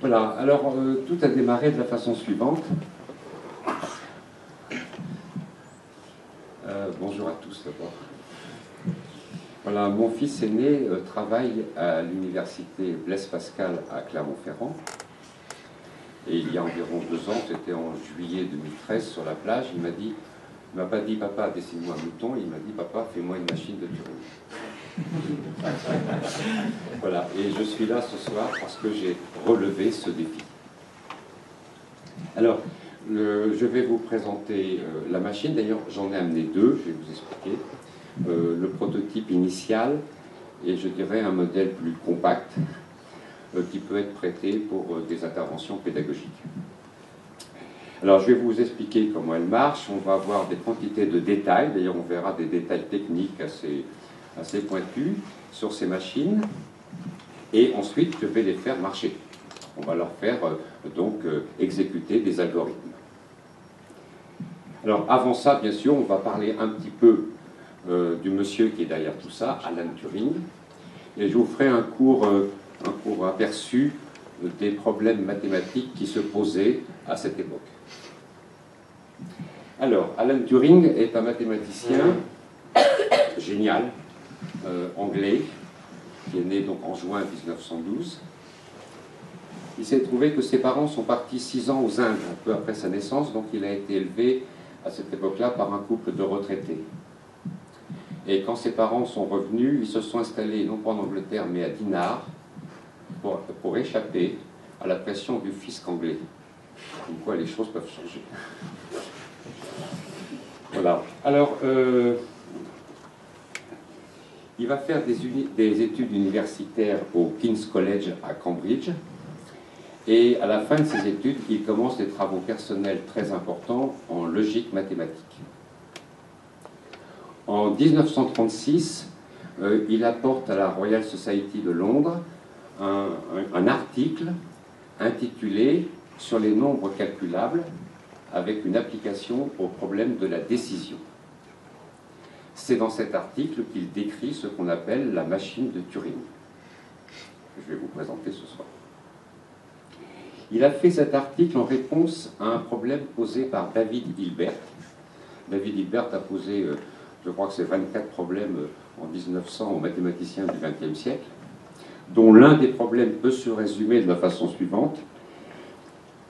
Voilà, alors tout a démarré de la façon suivante. Bonjour à tous d'abord. Voilà, mon fils aîné travaille à l'université Blaise Pascal à Clermont-Ferrand. Et il y a environ 2 ans, c'était en juillet 2013, sur la plage, il m'a pas dit papa, dessine-moi un mouton, il m'a dit papa, fais-moi une machine de Turing. Voilà, et je suis là ce soir parce que j'ai relevé ce défi. Alors, je vais vous présenter la machine. D'ailleurs, j'en ai amené 2, je vais vous expliquer. Le prototype initial et je dirais un modèle plus compact qui peut être prêté pour des interventions pédagogiques. Alors, je vais vous expliquer comment elle marche. On va avoir des quantités de détails. D'ailleurs, on verra des détails techniques assez pointus sur ces machines. Et ensuite, je vais les faire marcher. On va leur faire exécuter des algorithmes. Alors avant ça, bien sûr, on va parler un petit peu du monsieur qui est derrière tout ça, Alan Turing, et je vous ferai un court aperçu des problèmes mathématiques qui se posaient à cette époque. Alors, Alan Turing est un mathématicien génial, anglais, qui est né donc en juin 1912. Il s'est trouvé que ses parents sont partis 6 ans aux Indes, un peu après sa naissance, donc il a été élevé à cette époque-là par un couple de retraités. Et quand ses parents sont revenus, ils se sont installés non pas en Angleterre, mais à Dinard, pour échapper à la pression du fisc anglais. Comme quoi les choses peuvent changer. Voilà. Alors, il va faire des études universitaires au King's College à Cambridge. Et à la fin de ses études, il commence des travaux personnels très importants en logique mathématique. En 1936, il apporte à la Royal Society de Londres un article intitulé « Sur les nombres calculables avec une application au problème de la décision ». C'est dans cet article qu'il décrit ce qu'on appelle la machine de Turing, que je vais vous présenter ce soir. Il a fait cet article en réponse à un problème posé par David Hilbert. David Hilbert a posé, je crois que c'est 24 problèmes en 1900 aux mathématiciens du XXe siècle, dont l'un des problèmes peut se résumer de la façon suivante.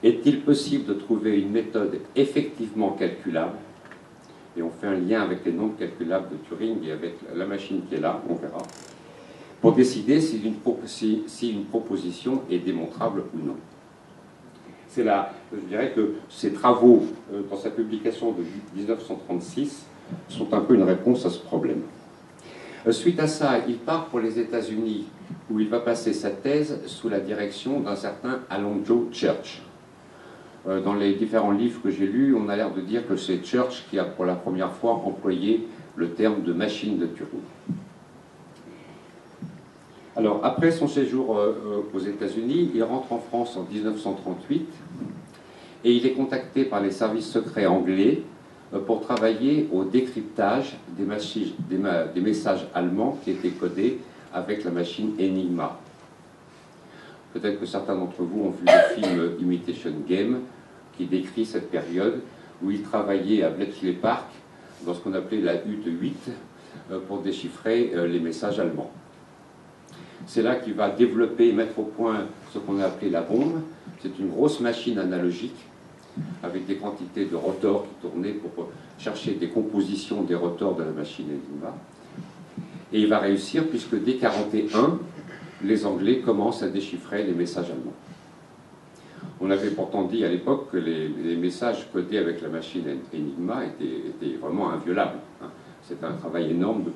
Est-il possible de trouver une méthode effectivement calculable, et on fait un lien avec les nombres calculables de Turing et avec la machine qui est là, on verra, pour décider si une proposition est démontrable ou non. C'est là, je dirais que ces travaux, dans sa publication de 1936, sont un peu une réponse à ce problème. Suite à ça, il part pour les États-Unis, où il va passer sa thèse sous la direction d'un certain Alonzo Church. Dans les différents livres que j'ai lus, on a l'air de dire que c'est Church qui a pour la première fois employé le terme de machine de Turing. Alors, après son séjour aux États-Unis, il rentre en France en 1938 et il est contacté par les services secrets anglais pour travailler au décryptage des messages allemands qui étaient codés avec la machine Enigma. Peut-être que certains d'entre vous ont vu le film Imitation Game qui décrit cette période où il travaillait à Bletchley Park dans ce qu'on appelait la hutte 8 pour déchiffrer les messages allemands. C'est là qu'il va développer et mettre au point ce qu'on a appelé la bombe. C'est une grosse machine analogique avec des quantités de rotors qui tournaient pour chercher des compositions des rotors de la machine Enigma. Et il va réussir puisque dès 1941, les Anglais commencent à déchiffrer les messages allemands. On avait pourtant dit à l'époque que les messages codés avec la machine Enigma étaient vraiment inviolables. C'est un travail énorme de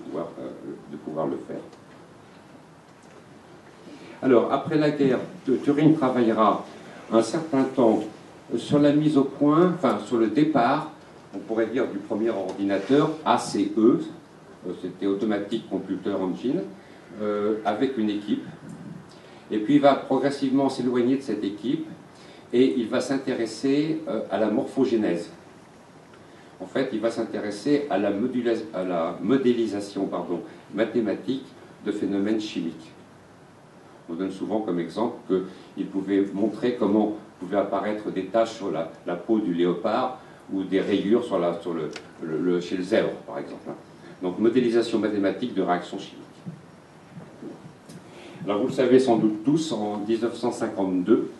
pouvoir le faire. Alors, après la guerre, Turing travaillera un certain temps sur la mise au point, enfin sur le départ, on pourrait dire, du premier ordinateur ACE, c'était Automatic Computer Engine, avec une équipe. Et puis il va progressivement s'éloigner de cette équipe et il va s'intéresser à la morphogénèse. En fait, il va s'intéresser à la modélisation mathématique de phénomènes chimiques. On donne souvent comme exemple qu'il pouvait montrer comment pouvaient apparaître des taches sur la peau du léopard ou des rayures chez le zèbre, par exemple. Donc, modélisation mathématique de réactions chimiques. Alors, vous le savez sans doute tous, en 1952,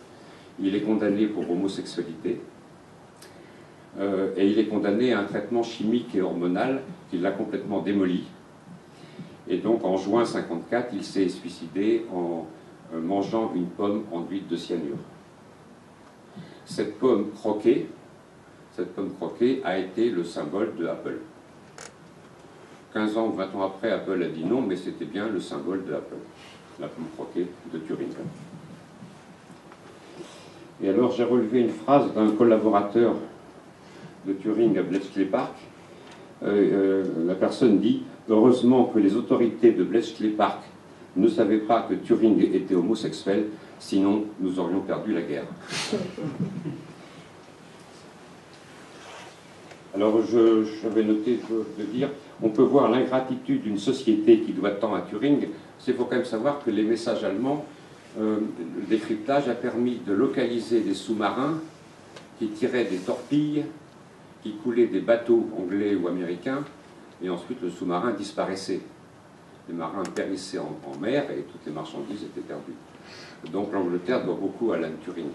il est condamné pour homosexualité. Et il est condamné à un traitement chimique et hormonal qui l'a complètement démoli. Et donc, en juin 1954, il s'est suicidé en mangeant une pomme enduite de cyanure. Cette pomme croquée a été le symbole de Apple. 15 ans ou 20 ans après, Apple a dit non, mais c'était bien le symbole de Apple, la pomme croquée de Turing. Et alors, j'ai relevé une phrase d'un collaborateur de Turing à Bletchley Park. La personne dit « Heureusement que les autorités de Bletchley Park ne savaient pas que Turing était homosexuel, sinon nous aurions perdu la guerre. » Alors, j'avais noté de dire, on peut voir l'ingratitude d'une société qui doit tant à Turing. Il faut quand même savoir que les messages allemands, le décryptage a permis de localiser des sous-marins qui tiraient des torpilles, qui coulaient des bateaux anglais ou américains, et ensuite le sous-marin disparaissait. Les marins périssaient en mer et toutes les marchandises étaient perdues. Donc l'Angleterre doit beaucoup à Alan Turing.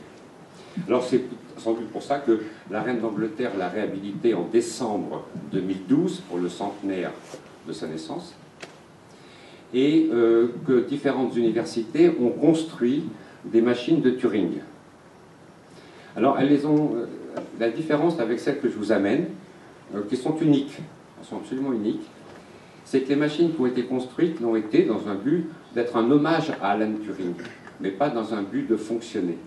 Alors c'est sans doute pour ça que la reine d'Angleterre l'a réhabilité en décembre 2012 pour le centenaire de sa naissance, et que différentes universités ont construit des machines de Turing. Alors elles les ont, la différence avec celles que je vous amène, qui sont uniques, elles sont absolument uniques, c'est que les machines qui ont été construites l'ont été dans un but d'être un hommage à Alan Turing, mais pas dans un but de fonctionner.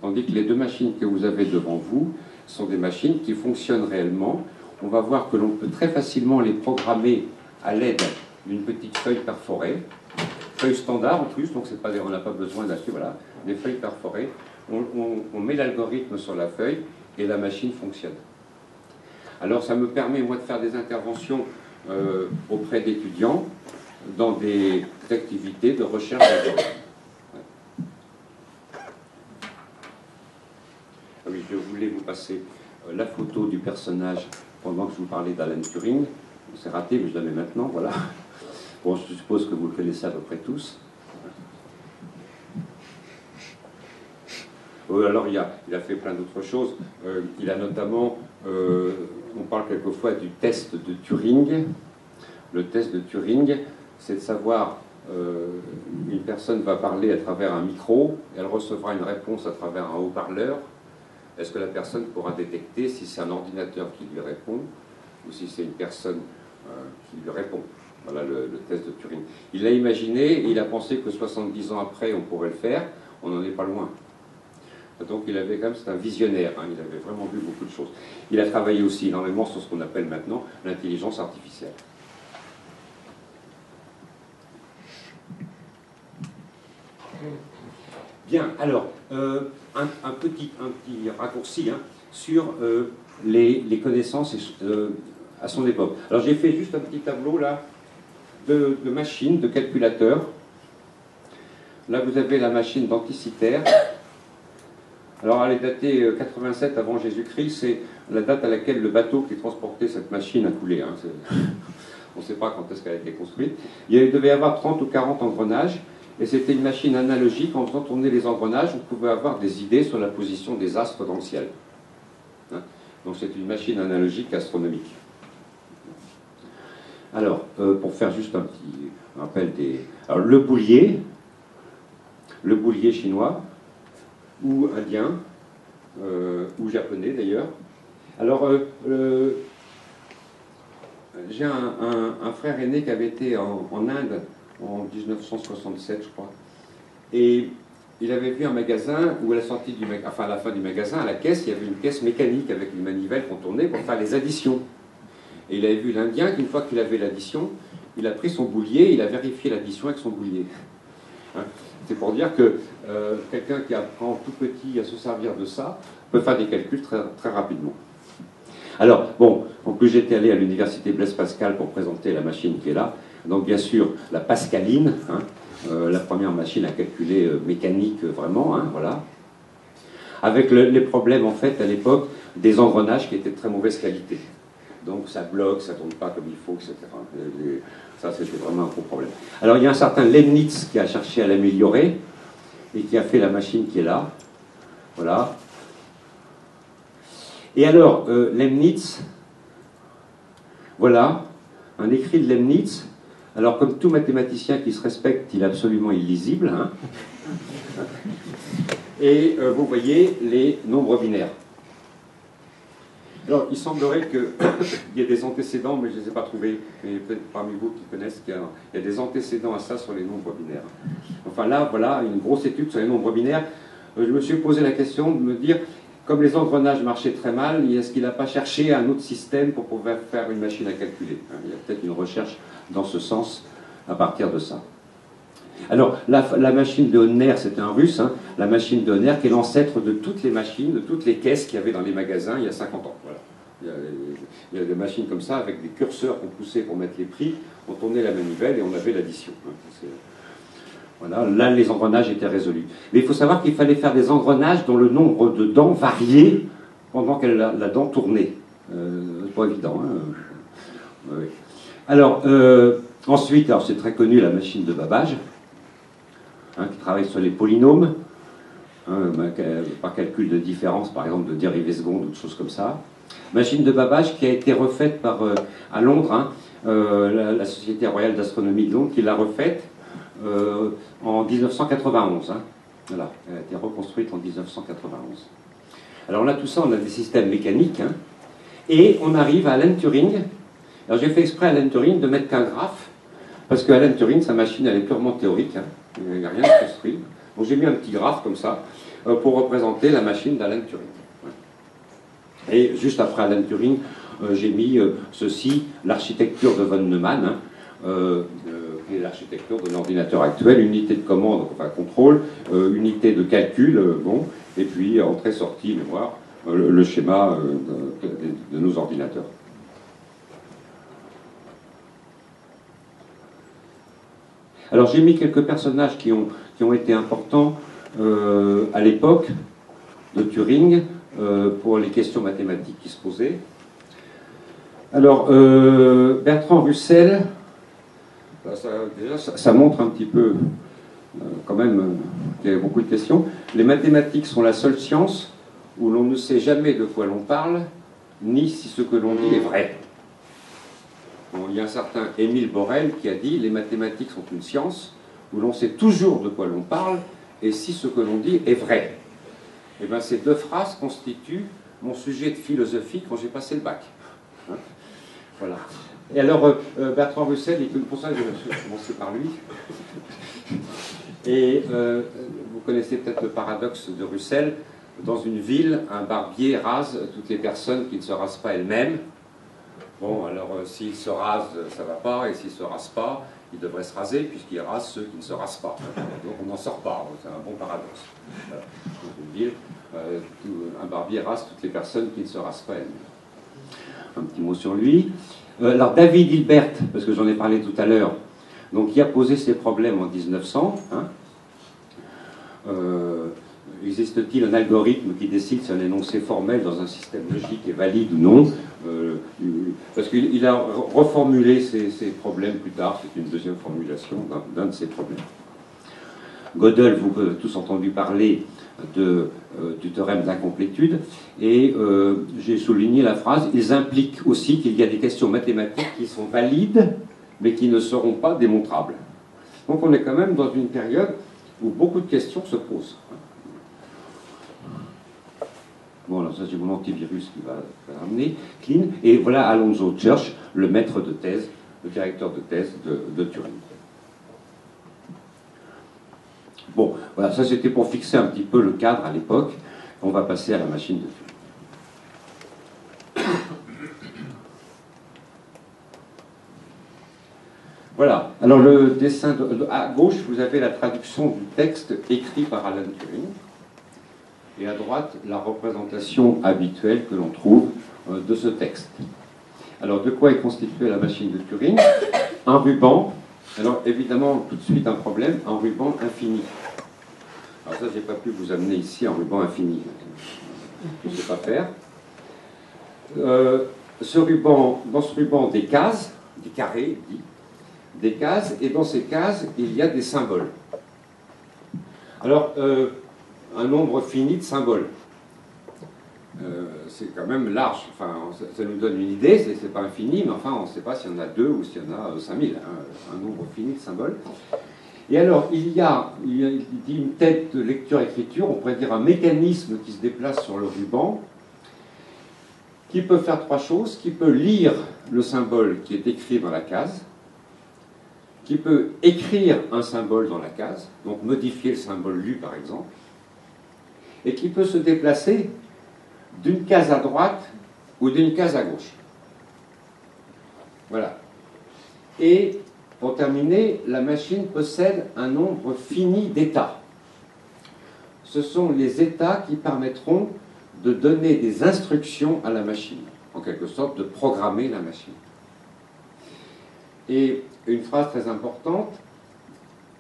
Tandis que les deux machines que vous avez devant vous sont des machines qui fonctionnent réellement. On va voir que l'on peut très facilement les programmer à l'aide d'une petite feuille perforée, feuille standard en plus, donc pas, on n'a pas besoin d'acheter, voilà, des feuilles perforées. On met l'algorithme sur la feuille et la machine fonctionne. Alors ça me permet, moi, de faire des interventions auprès d'étudiants dans des activités de recherche d'algorithmes. Ah oui, je voulais vous passer la photo du personnage pendant que je vous parlais d'Alan Turing. C'est raté, mais je la mets maintenant, voilà. Bon, je suppose que vous le connaissez à peu près tous. Alors, il a fait plein d'autres choses. Il a notamment, on parle quelquefois du test de Turing. Le test de Turing, c'est de savoir, une personne va parler à travers un micro, elle recevra une réponse à travers un haut-parleur. Est-ce que la personne pourra détecter si c'est un ordinateur qui lui répond ou si c'est une personne qui lui répond? Voilà le test de Turing. Il l'a imaginé et il a pensé que 70 ans après, on pourrait le faire. On n'en est pas loin. Donc il avait quand même, c'est un visionnaire, hein, il avait vraiment vu beaucoup de choses. Il a travaillé aussi énormément sur ce qu'on appelle maintenant l'intelligence artificielle. Bien, alors, un petit raccourci hein, sur les connaissances à son époque. Alors j'ai fait juste un petit tableau là de machines, de calculateurs. Là vous avez la machine d'Anticythère. Alors elle est datée 87 avant Jésus-Christ, c'est la date à laquelle le bateau qui transportait cette machine a coulé. Hein. On ne sait pas quand est-ce qu'elle a été construite. Il devait y avoir 30 ou 40 engrenages. Et c'était une machine analogique. En faisant tourner les engrenages, on pouvait avoir des idées sur la position des astres dans le ciel. Hein? Donc c'est une machine analogique astronomique. Alors, pour faire juste un petit rappel des... Alors, le boulier chinois, ou indien, ou japonais d'ailleurs. Alors, j'ai un frère aîné qui avait été en Inde en 1967, je crois. Et il avait vu un magasin où à la sortie du à la fin du magasin, à la caisse, il y avait une caisse mécanique avec une manivelle qu'on tournait pour faire les additions. Et il avait vu l'Indien qu'une fois qu'il avait l'addition, il a pris son boulier, il a vérifié l'addition avec son boulier. Hein, c'est pour dire que quelqu'un qui apprend tout petit à se servir de ça peut faire des calculs très, très rapidement. Alors, bon, en plus j'étais allé à l'université Blaise Pascal pour présenter la machine qui est là. Donc bien sûr, la pascaline, hein, la première machine à calculer mécanique vraiment, hein, voilà. Avec les problèmes, en fait, à l'époque, des engrenages qui étaient de très mauvaise qualité. Donc ça bloque, ça ne tourne pas comme il faut, etc. Ça, c'était vraiment un gros problème. Alors il y a un certain Leibniz qui a cherché à l'améliorer et qui a fait la machine qui est là. Voilà. Et alors, Leibniz, voilà, un écrit de Leibniz. Alors, comme tout mathématicien qui se respecte, il est absolument illisible. Hein. Et vous voyez les nombres binaires. Alors, il semblerait qu'il y ait des antécédents, mais je ne les ai pas trouvés. Mais peut-être parmi vous qui connaissent qu'il y a des antécédents à ça sur les nombres binaires. Enfin là, voilà, une grosse étude sur les nombres binaires. Je me suis posé la question de me dire, comme les engrenages marchaient très mal, est-ce qu'il n'a pas cherché un autre système pour pouvoir faire une machine à calculer? Il y a peut-être une recherche dans ce sens à partir de ça. Alors, la machine de Honner, c'était un russe, hein, la machine de Honner qui est l'ancêtre de toutes les machines, de toutes les caisses qu'il y avait dans les magasins il y a 50 ans. Voilà. Il y a des machines comme ça, avec des curseurs qu'on poussait pour mettre les prix, on tournait la manivelle et on avait l'addition. Hein. Voilà, là, les engrenages étaient résolus. Mais il faut savoir qu'il fallait faire des engrenages dont le nombre de dents variait pendant que la dent tournait. C'est pas évident. Hein. Oui. Alors, ensuite, alors c'est très connu, la machine de Babbage, hein, qui travaille sur les polynômes, hein, par calcul de différence, par exemple, de dérivées secondes ou de choses comme ça. Machine de Babbage qui a été refaite par, à Londres, hein, la Société royale d'astronomie de Londres, qui l'a refaite en 1991. Hein. Voilà, elle a été reconstruite en 1991. Alors là, tout ça, on a des systèmes mécaniques, hein, et on arrive à Alan Turing. Alors j'ai fait exprès à Alan Turing de mettre qu'un graphe, parce que Alan Turing, sa machine, elle est purement théorique, hein, il n'y a rien de construit. Donc j'ai mis un petit graphe comme ça, pour représenter la machine d'Alan Turing. Ouais. Et juste après Alan Turing, j'ai mis ceci, l'architecture de von Neumann, hein, qui est l'architecture de l'ordinateur actuel, unité de commande, enfin contrôle, unité de calcul, bon, et puis entrée-sortie, mémoire, le schéma de nos ordinateurs. Alors j'ai mis quelques personnages qui ont été importants à l'époque de Turing pour les questions mathématiques qui se posaient. Alors Bertrand Russell, ça montre un petit peu quand même qu'il y a beaucoup de questions. Les mathématiques sont la seule science où l'on ne sait jamais de quoi l'on parle, ni si ce que l'on dit est vrai. Bon, il y a un certain Émile Borel qui a dit « Les mathématiques sont une science où l'on sait toujours de quoi l'on parle et si ce que l'on dit est vrai. » Et bien ces deux phrases constituent mon sujet de philosophie quand j'ai passé le bac. Hein, voilà. Et alors, Bertrand Russell, et pour ça je vais commencer par lui. Et vous connaissez peut-être le paradoxe de Russell. Dans une ville, un barbier rase toutes les personnes qui ne se rasent pas elles-mêmes. Bon, alors s'il se rase, ça ne va pas, et s'il ne se rase pas, il devrait se raser, puisqu'il rase ceux qui ne se rasent pas. Donc on n'en sort pas, c'est un bon paradoxe. Voilà. Dans une ville, un barbier rase toutes les personnes qui ne se rasent pas elles-mêmes. Un petit mot sur lui. Alors David Hilbert, parce que j'en ai parlé tout à l'heure, donc qui a posé ses problèmes en 1900. Hein. Existe-t-il un algorithme qui décide si un énoncé formel dans un système logique est valide ou non? Parce qu'il a reformulé ses problèmes plus tard, c'est une deuxième formulation d'un de ses problèmes. Gödel, vous avez tous entendu parler du théorème d'incomplétude, et j'ai souligné la phrase, ils impliquent aussi qu'il y a des questions mathématiques qui sont valides, mais qui ne seront pas démontrables. Donc on est quand même dans une période où beaucoup de questions se posent. Bon, alors ça c'est mon antivirus qui va ramener, clean, et voilà Alonzo Church, le maître de thèse, le directeur de thèse de Turing. Bon, voilà, ça c'était pour fixer un petit peu le cadre à l'époque. On va passer à la machine de Turing. Voilà, alors le dessin à gauche, vous avez la traduction du texte écrit par Alan Turing, et à droite, la représentation habituelle que l'on trouve de ce texte. Alors, de quoi est constituée la machine de Turing? Un ruban Alors évidemment, tout de suite un problème, un ruban infini. Alors ça, j'ai pas pu vous amener ici un ruban infini. Je ne sais pas faire. Dans ce ruban, des cases, des carrés, des cases, et dans ces cases, il y a des symboles. Alors, un nombre fini de symboles. C'est quand même large. Enfin, ça nous donne une idée, c'est pas infini, mais enfin, on ne sait pas s'il y en a 2 ou s'il y en a 5000. Hein, un nombre fini de symboles. Et alors, il dit une tête de lecture-écriture, on pourrait dire un mécanisme qui se déplace sur le ruban, qui peut faire 3 choses, qui peut lire le symbole qui est écrit dans la case, qui peut écrire un symbole dans la case, donc modifier le symbole lu par exemple, et qui peut se déplacer d'une case à droite ou d'une case à gauche. Voilà. Et pour terminer, la machine possède un nombre fini d'états. Ce sont les états qui permettront de donner des instructions à la machine, en quelque sorte de programmer la machine. Et une phrase très importante,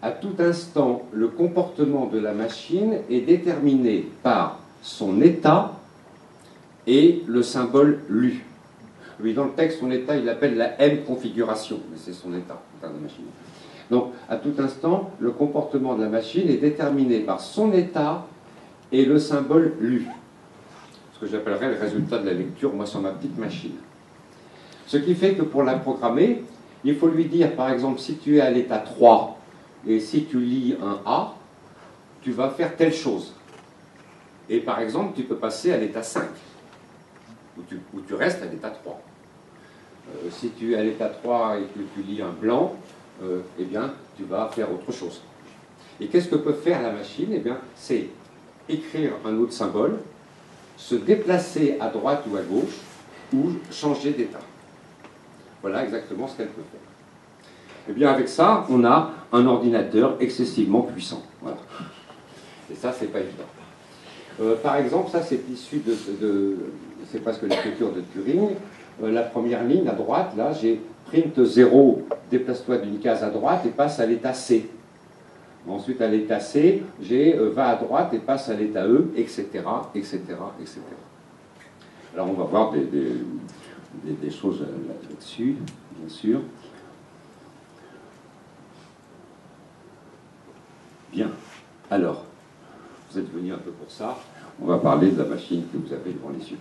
à tout instant, le comportement de la machine est déterminé par son état et le symbole lu. Lui, dans le texte, son état, il l'appelle la M-configuration, mais c'est son état de machine. Donc, à tout instant, le comportement de la machine est déterminé par son état et le symbole lu. Ce que j'appellerais le résultat de la lecture, moi, sur ma petite machine. Ce qui fait que pour la programmer, il faut lui dire, par exemple, si tu es à l'état 3 et si tu lis un A, tu vas faire telle chose. Et par exemple, tu peux passer à l'état 5, où tu restes à l'état 3. Si tu es à l'état 3 et que tu lis un blanc, eh bien, tu vas faire autre chose. Et qu'est-ce que peut faire la machine? Eh bien, c'est écrire un autre symbole, se déplacer à droite ou à gauche, ou changer d'état. Voilà exactement ce qu'elle peut faire. Eh bien, avec ça, on a un ordinateur excessivement puissant. Voilà. Et ça, c'est pas évident. Par exemple, ça, c'est issu c'est presque l'écriture de Turing. La première ligne à droite, là, j'ai print 0, déplace-toi d'une case à droite et passe à l'état C. Ensuite, à l'état C, j'ai va à droite et passe à l'état E, etc., etc., etc. Alors, on va voir des choses là-dessus, bien sûr. Bien. Alors, vous êtes venus un peu pour ça. On va parler de la machine que vous avez devant les yeux.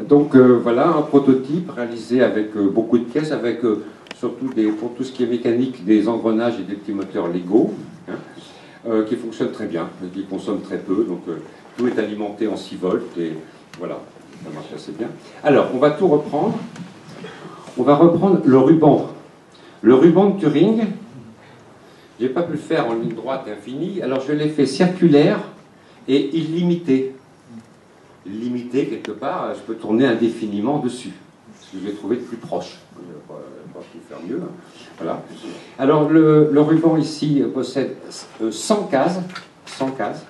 Donc, voilà un prototype réalisé avec beaucoup de pièces, avec surtout pour tout ce qui est mécanique, des engrenages et des petits moteurs Lego, hein, qui fonctionnent très bien, qui consomment très peu. Donc, tout est alimenté en 6 volts et voilà. Ça marche assez bien. Alors, on va tout reprendre. On va reprendre le ruban. Le ruban de Turing, je n'ai pas pu le faire en ligne droite infinie, alors je l'ai fait circulaire et illimité. Illimité, quelque part, je peux tourner indéfiniment dessus. Ce que je vais trouver de plus proche. Je ne vais pas tout faire mieux. Voilà. Alors, le ruban ici possède 100 cases. 100 cases.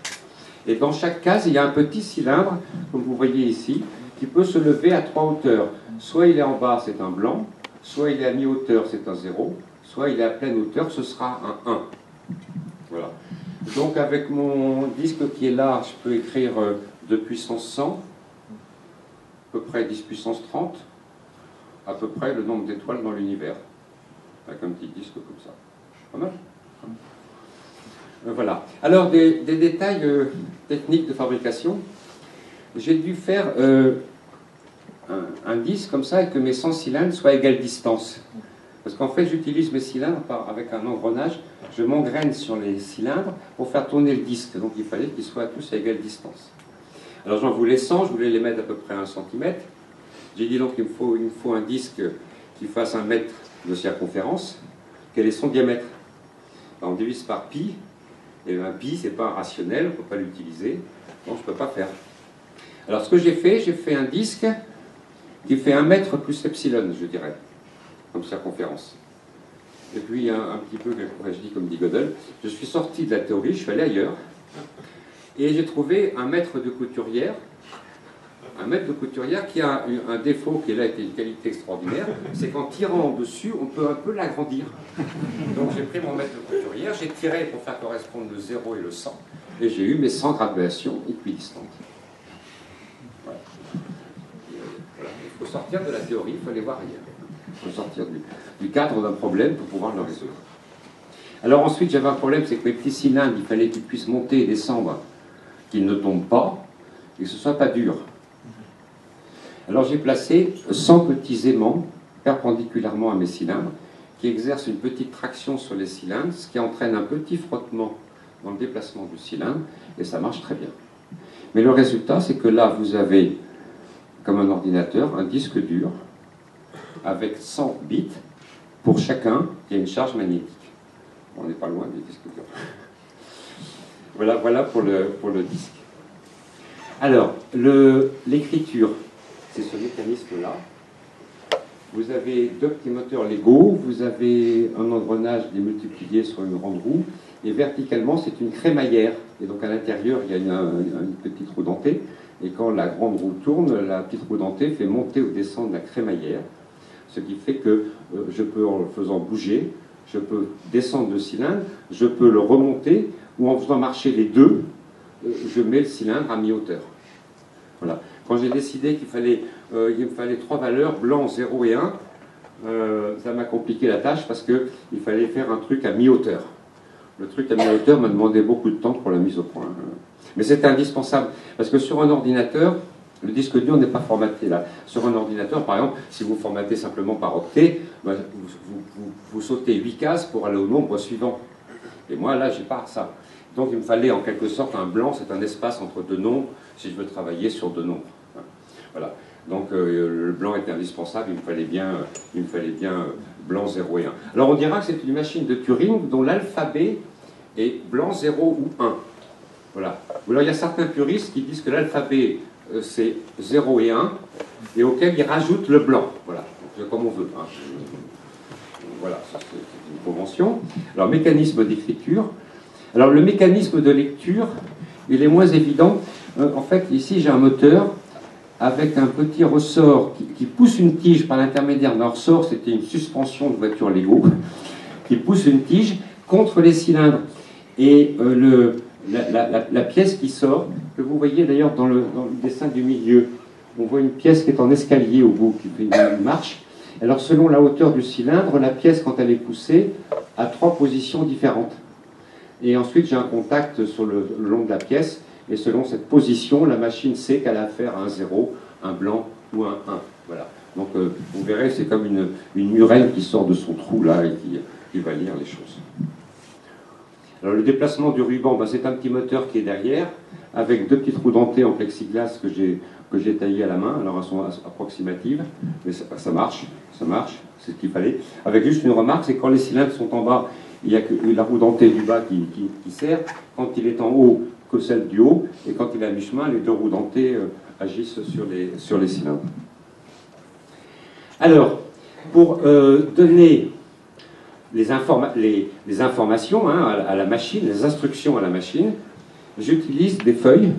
Et dans chaque case, il y a un petit cylindre, comme vous voyez ici, qui peut se lever à 3 hauteurs. Soit il est en bas, c'est un blanc, soit il est à mi-hauteur, c'est un 0, soit il est à pleine hauteur, ce sera un 1. Voilà. Donc avec mon disque qui est là, je peux écrire 2 puissance 100, à peu près 10 puissance 30, à peu près le nombre d'étoiles dans l'univers, avec un petit disque comme ça. Pas mal. Voilà. Alors, des détails techniques de fabrication. J'ai dû faire un disque comme ça et que mes 100 cylindres soient à égale distance. Parce qu'en fait, j'utilise mes cylindres avec un engrenage. Je m'engraine sur les cylindres pour faire tourner le disque. Donc, il fallait qu'ils soient tous à égale distance. Alors, j'en voulais 100. Je voulais les mettre à peu près à 1 cm. J'ai dit donc qu'il me faut un disque qui fasse 1 mètre de circonférence. Quel est son diamètre? On divise par pi. Et un pi, ce n'est pas un rationnel, on ne peut pas l'utiliser, donc je ne peux pas faire. Alors ce que j'ai fait un disque qui fait 1 mètre plus epsilon, je dirais, comme circonférence. Et puis un petit peu, je dis comme dit Gödel, je suis sorti de la théorie, je suis allé ailleurs, et j'ai trouvé 1 mètre de couturière, un maître de couturière qui a un défaut qui est là était une qualité extraordinaire, c'est qu'en tirant dessus, on peut un peu l'agrandir. Donc j'ai pris mon maître de couturière, j'ai tiré pour faire correspondre le 0 et le 100, et j'ai eu mes 100 graduations équidistantes. Voilà. Voilà. Il faut sortir de la théorie, il faut aller voir ailleurs. Il faut sortir du cadre d'un problème pour pouvoir le résoudre. Alors ensuite, j'avais un problème, c'est que mes petits cylindres, il fallait qu'ils puissent monter et descendre, qu'ils ne tombent pas, et que ce ne soit pas dur. Alors j'ai placé 100 petits aimants perpendiculairement à mes cylindres, qui exercent une petite traction sur les cylindres, ce qui entraîne un petit frottement dans le déplacement du cylindre, et ça marche très bien. Mais le résultat, c'est que là, vous avez, comme un ordinateur, un disque dur, avec 100 bits, pour chacun, il y a une charge magnétique. On n'est pas loin du disque dur. Voilà pour le disque. Alors, l'écriture, c'est ce mécanisme-là. Vous avez deux petits moteurs Lego, vous avez un engrenage démultiplié sur une grande roue, et verticalement, c'est une crémaillère. Et donc à l'intérieur, il y a une petite roue dentée, et quand la grande roue tourne, la petite roue dentée fait monter ou descendre la crémaillère, ce qui fait que je peux, en le faisant bouger, je peux descendre le cylindre, je peux le remonter, ou en faisant marcher les deux, je mets le cylindre à mi-hauteur. Voilà. Quand j'ai décidé il me fallait 3 valeurs, blanc, 0 et 1, ça m'a compliqué la tâche parce qu'il fallait faire un truc à mi-hauteur. Le truc à mi-hauteur m'a demandé beaucoup de temps pour la mise au point. Mais c'était indispensable, parce que sur un ordinateur, le disque dur n'est pas formaté là. Sur un ordinateur, par exemple, si vous formatez simplement par octet, ben, vous sautez 8 cases pour aller au nombre suivant. Et moi, là, j'ai pas ça. Donc, il me fallait en quelque sorte un blanc, c'est un espace entre deux nombres, si je veux travailler sur deux nombres. Voilà. Donc, le blanc était indispensable, il me fallait bien blanc 0 et 1. Alors, on dira que c'est une machine de Turing dont l'alphabet est blanc 0 ou 1. Voilà. Alors, il y a certains puristes qui disent que l'alphabet c'est 0 et 1, et auquel ils rajoutent le blanc. Voilà, donc, comme on veut. Hein. Voilà, c'est une convention. Alors, mécanisme d'écriture. Alors, le mécanisme de lecture, il est moins évident. En fait, ici, j'ai un moteur avec un petit ressort qui pousse une tige par l'intermédiaire d'un ressort, c'était une suspension de voiture Lego, qui pousse une tige contre les cylindres. Et la pièce qui sort, que vous voyez d'ailleurs dans le dessin du milieu, on voit une pièce qui est en escalier au bout, qui fait une marche. Alors selon la hauteur du cylindre, la pièce, quand elle est poussée, a 3 positions différentes. Et ensuite, j'ai un contact sur le long de la pièce, et selon cette position, la machine sait qu'elle a affaire à un 0, un blanc ou un 1. Voilà. Donc vous verrez, c'est comme une murène qui sort de son trou là et qui va lire les choses. Alors le déplacement du ruban, ben, c'est un petit moteur qui est derrière, avec 2 petites roues dentées en plexiglas que j'ai taillées à la main. Alors elles sont approximatives, mais ça marche, c'est ce qu'il fallait. Avec juste une remarque, c'est quand les cylindres sont en bas, il n'y a que la roue dentée du bas qui sert. Quand il est en haut, que celle du haut, et quand il est à mi-chemin, les 2 roues dentées agissent sur les cylindres. Alors, pour donner les informations à la machine, les instructions à la machine, j'utilise des feuilles,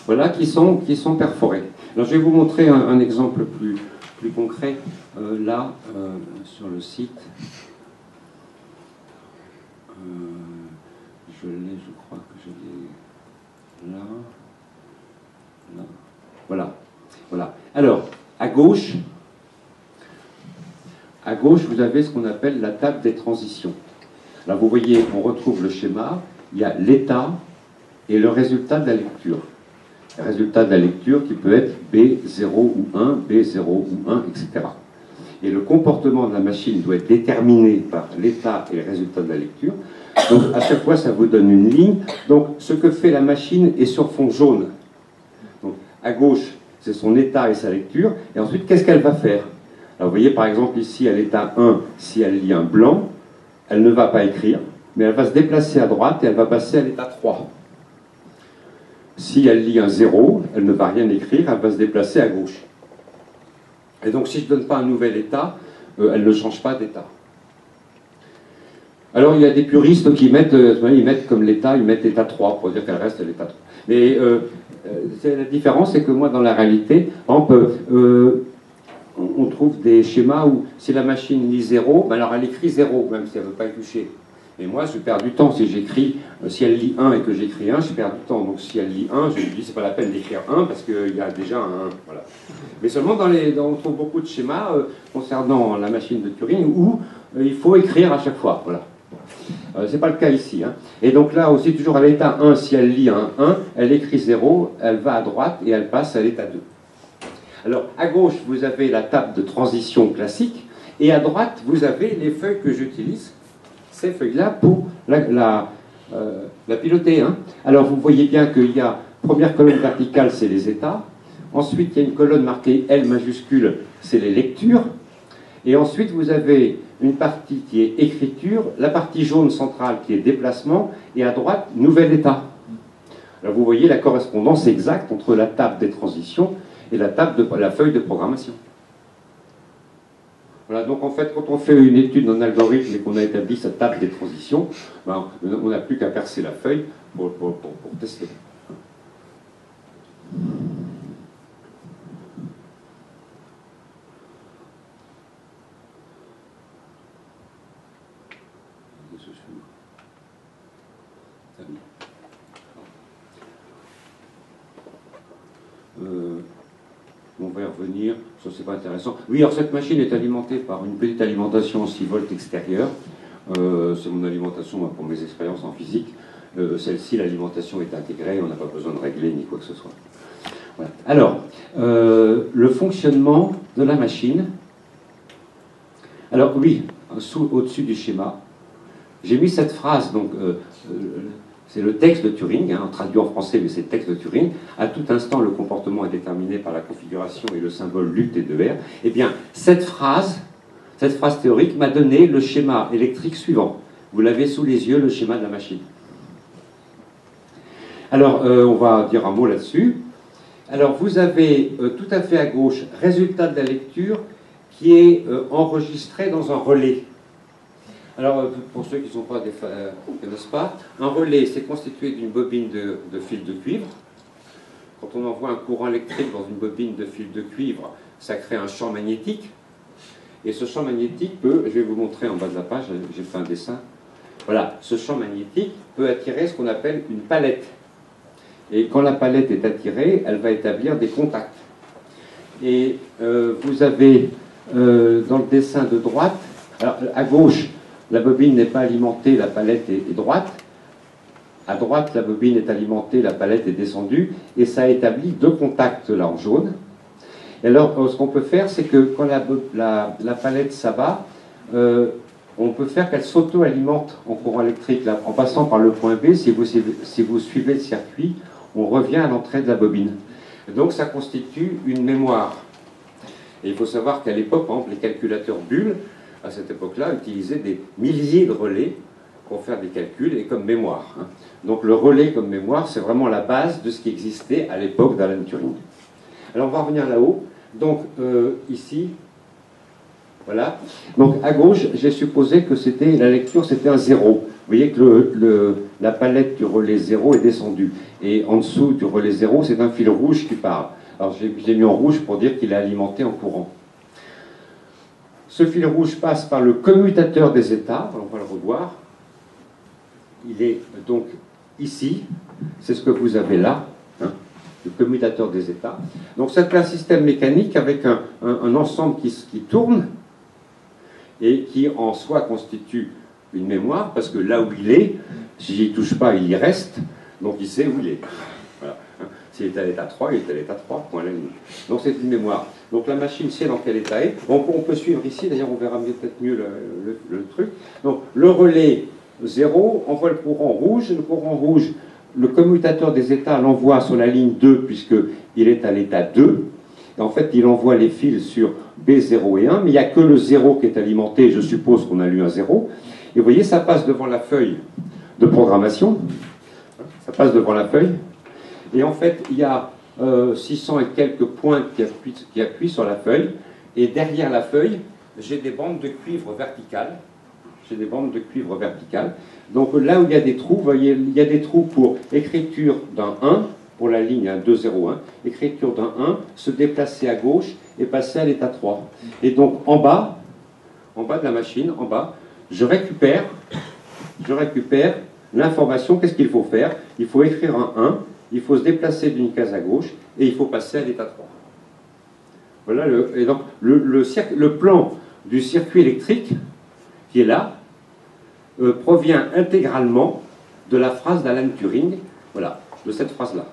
voilà, qui sont perforées. Alors je vais vous montrer un exemple plus concret là sur le site. Je l'ai, je crois que je l'ai là. Voilà. Alors, à gauche, vous avez ce qu'on appelle la table des transitions. Là, vous voyez, on retrouve le schéma. Il y a l'état et le résultat de la lecture. Le résultat de la lecture qui peut être B0 ou 1, B0 ou 1, etc. Et le comportement de la machine doit être déterminé par l'état et le résultat de la lecture. Donc, à chaque fois, ça vous donne une ligne. Donc, ce que fait la machine est sur fond jaune. Donc, à gauche, c'est son état et sa lecture. Et ensuite, qu'est-ce qu'elle va faire? Alors, vous voyez, par exemple, ici, à l'état 1, si elle lit un blanc, elle ne va pas écrire, mais elle va se déplacer à droite et elle va passer à l'état 3. Si elle lit un 0, elle ne va rien écrire, elle va se déplacer à gauche. Et donc, si je ne donne pas un nouvel état, elle ne change pas d'état. Alors, il y a des puristes qui mettent comme l'état, ils mettent l'état 3 pour dire qu'elle reste à l'état 3. Mais La différence, c'est que moi, dans la réalité, par exemple, on trouve des schémas où si la machine lit 0, ben alors elle écrit 0, même si elle ne veut pas y toucher. Et moi, je perds du temps. Si j'écris, si elle lit 1 et que j'écris 1, je perds du temps. Donc si elle lit 1, je lui dis, c'est pas la peine d'écrire 1 parce qu'il y a déjà un 1. Voilà. Mais seulement on trouve beaucoup de schémas concernant la machine de Turing où il faut écrire à chaque fois. Voilà. C'est pas le cas ici. Hein. Et donc là aussi, toujours à l'état 1, si elle lit un 1, elle écrit 0, elle va à droite et elle passe à l'état 2. Alors, à gauche, vous avez la table de transition classique, et à droite, vous avez les feuilles que j'utilise, ces feuilles-là, pour la piloter. Hein. Alors, vous voyez bien qu'il y a, première colonne verticale, c'est les états, ensuite, il y a une colonne marquée L majuscule, c'est les lectures, et ensuite, vous avez une partie qui est écriture, la partie jaune centrale qui est déplacement, et à droite, nouvel état. Alors, vous voyez la correspondance exacte entre la table des transitions et la feuille de programmation. Voilà, donc en fait, quand on fait une étude en algorithme et qu'on a établi cette table des transitions, ben, on n'a plus qu'à percer la feuille pour tester. On va y revenir, ça c'est pas intéressant. Oui, alors cette machine est alimentée par une petite alimentation 6 volts extérieure. C'est mon alimentation pour mes expériences en physique. Celle-ci, l'alimentation est intégrée, on n'a pas besoin de régler ni quoi que ce soit. Voilà. Alors, le fonctionnement de la machine. Alors oui, au-dessus du schéma, j'ai mis cette phrase, donc c'est le texte de Turing, hein, traduit en français, mais c'est le texte de Turing. À tout instant, le comportement est déterminé par la configuration et le symbole LUT et de R. Eh bien, cette phrase théorique m'a donné le schéma électrique suivant. Vous l'avez sous les yeux, le schéma de la machine. Alors, on va dire un mot là-dessus. Alors, vous avez tout à fait à gauche, résultat de la lecture qui est enregistré dans un relais. Alors, pour ceux qui ne sont pas connaissent pas, un relais, c'est constitué d'une bobine de fil de cuivre. Quand on envoie un courant électrique dans une bobine de fil de cuivre, ça crée un champ magnétique. Et ce champ magnétique peut, je vais vous montrer en bas de la page, j'ai fait un dessin. Voilà, ce champ magnétique peut attirer ce qu'on appelle une palette. Et quand la palette est attirée, elle va établir des contacts. Et vous avez dans le dessin de droite, alors à gauche, la bobine n'est pas alimentée, la palette est droite. À droite, la bobine est alimentée, la palette est descendue. Et ça établit deux contacts là en jaune. Et alors, ce qu'on peut faire, c'est que quand la palette s'abat, on peut faire qu'elle s'auto-alimente en courant électrique. Là, en passant par le point B, si vous suivez le circuit, on revient à l'entrée de la bobine. Donc, ça constitue une mémoire. Et il faut savoir qu'à l'époque, par exemple, les calculateurs bulles, à cette époque-là, utilisaient des milliers de relais pour faire des calculs et comme mémoire. Hein. Donc le relais comme mémoire, c'est vraiment la base de ce qui existait à l'époque d'Alan Turing. Alors on va revenir là-haut. Donc ici, voilà. Donc à gauche, j'ai supposé que la lecture, c'était un 0. Vous voyez que la palette du relais 0 est descendue. Et en dessous du relais 0, c'est un fil rouge qui part. Alors j'ai mis en rouge pour dire qu'il est alimenté en courant. Ce fil rouge passe par le commutateur des états, on va le revoir. Il est donc ici, c'est ce que vous avez là, hein, le commutateur des états. Donc c'est un système mécanique avec un ensemble qui tourne et qui en soi constitue une mémoire, parce que là où il est, si j'y touche pas, il y reste, donc il sait où il est. Voilà. S'il est à l'état 3, il est à l'état 3, point à la ligne. Donc c'est une mémoire. Donc la machine sait dans quel état est. On peut suivre ici, d'ailleurs on verra peut-être mieux le truc. Donc le relais 0 envoie le courant rouge. Le courant rouge, le commutateur des états l'envoie sur la ligne 2, puisqu'il est à l'état 2. Et en fait, il envoie les fils sur B0 et 1, mais il n'y a que le 0 qui est alimenté. Je suppose qu'on a lu un 0. Et vous voyez, ça passe devant la feuille de programmation. Ça passe devant la feuille. Et en fait, il y a 600 et quelques pointes qui appuient sur la feuille. Et derrière la feuille, j'ai des bandes de cuivre verticales. Donc là où il y a des trous, vous voyez, il y a des trous pour écriture d'un 1, pour la ligne 201, écriture d'un 1, se déplacer à gauche et passer à l'état 3. Et donc en bas de la machine, en bas, je récupère l'information. Qu'est-ce qu'il faut faire? Il faut écrire un 1, il faut se déplacer d'une case à gauche et il faut passer à l'état 3. Voilà et donc le plan du circuit électrique qui est là provient intégralement de la phrase d'Alan Turing, voilà, de cette phrase-là,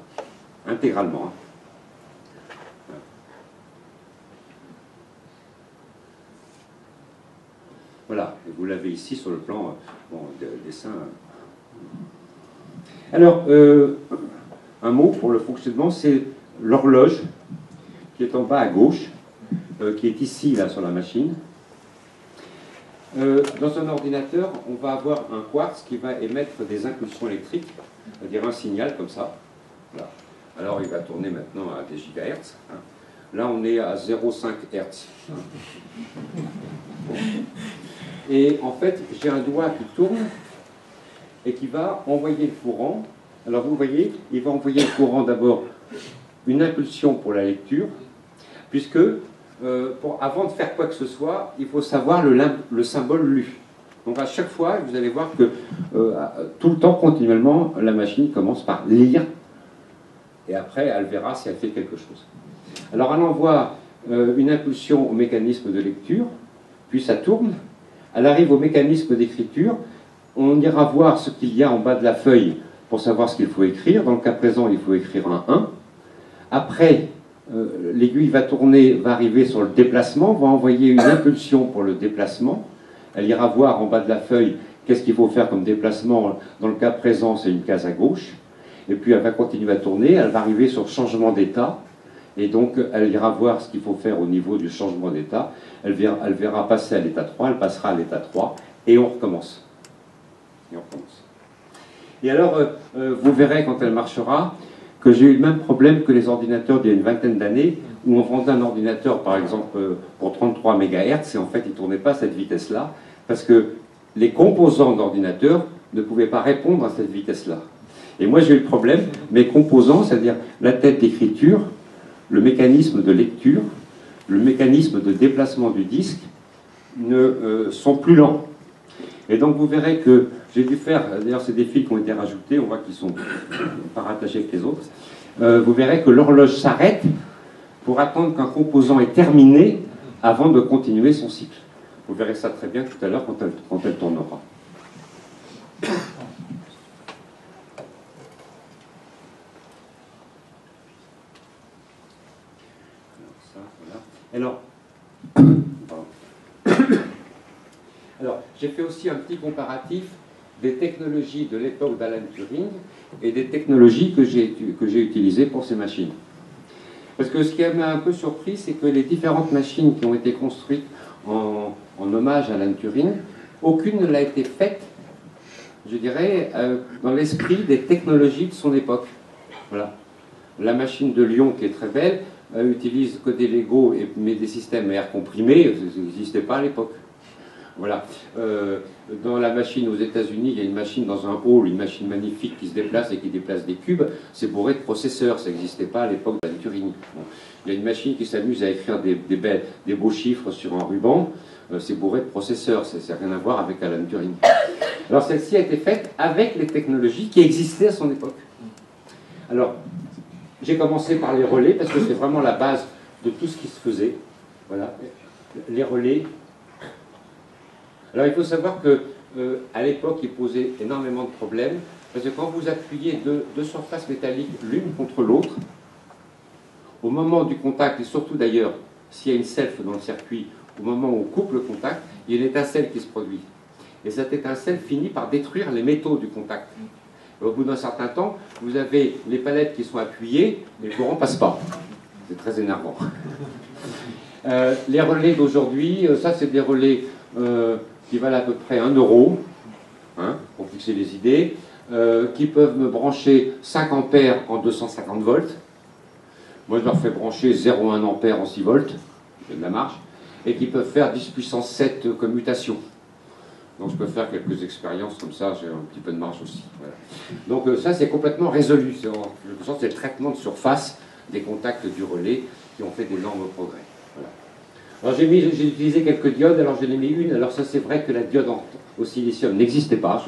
intégralement. Hein. Voilà, et vous l'avez ici sur le plan dessin. Alors, un mot pour le fonctionnement, c'est l'horloge qui est en bas à gauche, qui est ici, là, sur la machine. Dans un ordinateur, on va avoir un quartz qui va émettre des impulsions électriques, c'est-à-dire un signal comme ça. Voilà. Alors, il va tourner maintenant à des gigahertz. Hein. Là, on est à 0,5 Hertz. Et en fait, j'ai un doigt qui tourne et qui va envoyer le courant. Alors, vous voyez, il va envoyer le courant d'abord une impulsion pour la lecture, puisque avant de faire quoi que ce soit, il faut savoir le symbole lu. Donc à chaque fois, vous allez voir que tout le temps, continuellement, la machine commence par lire, et après, elle verra si elle fait quelque chose. Alors elle envoie une impulsion au mécanisme de lecture, puis ça tourne, elle arrive au mécanisme d'écriture, on ira voir ce qu'il y a en bas de la feuille pour savoir ce qu'il faut écrire. Dans le cas présent, il faut écrire un 1. Après, l'aiguille va tourner, va arriver sur le déplacement, va envoyer une impulsion pour le déplacement. Elle ira voir en bas de la feuille qu'est-ce qu'il faut faire comme déplacement. Dans le cas présent, c'est une case à gauche. Et puis elle va continuer à tourner, elle va arriver sur changement d'état. Et donc elle ira voir ce qu'il faut faire au niveau du changement d'état. Elle verra passer à l'état 3, elle passera à l'état 3, et on recommence. Et alors, vous verrez quand elle marchera, que j'ai eu le même problème que les ordinateurs d'il y a une vingtaine d'années, où on vendait un ordinateur, par exemple, pour 33 MHz, et en fait, il ne tournait pas à cette vitesse-là, parce que les composants d'ordinateur ne pouvaient pas répondre à cette vitesse-là. Et moi, j'ai eu le problème, mes composants, c'est-à-dire la tête d'écriture, le mécanisme de lecture, le mécanisme de déplacement du disque, sont plus lents. Et donc, vous verrez que j'ai dû faire, d'ailleurs, c'est des fils qui ont été rajoutés, on voit qu'ils sont pas rattachés avec les autres. Vous verrez que l'horloge s'arrête pour attendre qu'un composant est terminé avant de continuer son cycle. Vous verrez ça très bien tout à l'heure quand elle tournera. Alors, j'ai fait aussi un petit comparatif des technologies de l'époque d'Alan Turing et des technologies que j'ai utilisées pour ces machines. Parce que ce qui m'a un peu surpris, c'est que les différentes machines qui ont été construites en hommage à Alan Turing, aucune ne l'a été faite, je dirais, dans l'esprit des technologies de son époque. Voilà. La machine de Lyon, qui est très belle, utilise que des Lego et met des systèmes à air comprimé, ça n'existait pas à l'époque. Voilà. Dans la machine aux États-Unis, il y a une machine dans un hall, une machine magnifique qui se déplace et qui déplace des cubes. C'est bourré de processeurs, ça n'existait pas à l'époque d'Alan Turing. Bon. Il y a une machine qui s'amuse à écrire des beaux chiffres sur un ruban. C'est bourré de processeurs, ça n'a rien à voir avec Alan Turing. Alors celle-ci a été faite avec les technologies qui existaient à son époque. Alors, j'ai commencé par les relais parce que c'est vraiment la base de tout ce qui se faisait. Voilà, les relais. Alors il faut savoir que à l'époque, il posait énormément de problèmes parce que quand vous appuyez deux surfaces métalliques l'une contre l'autre, au moment du contact, et surtout d'ailleurs s'il y a une self dans le circuit, au moment où on coupe le contact, il y a une étincelle qui se produit. Et cette étincelle finit par détruire les métaux du contact. Et au bout d'un certain temps, vous avez les palettes qui sont appuyées, mais le courant ne passe pas. C'est très énervant. Les relais d'aujourd'hui, ça c'est des relais qui valent à peu près 1 €, hein, pour fixer les idées, qui peuvent me brancher 5 ampères en 250 volts. Moi je leur fais brancher 0,1 ampère en 6 volts, j'ai de la marge, et qui peuvent faire 10 puissance 7 commutations. Donc je peux faire quelques expériences comme ça, j'ai un petit peu de marge aussi. Voilà. Donc ça c'est complètement résolu. C'est en quelque sorte c'est le traitement de surface des contacts du relais qui ont fait d'énormes progrès. Voilà. Alors j'ai utilisé quelques diodes, alors j'en ai mis une, alors ça c'est vrai que la diode au silicium n'existait pas,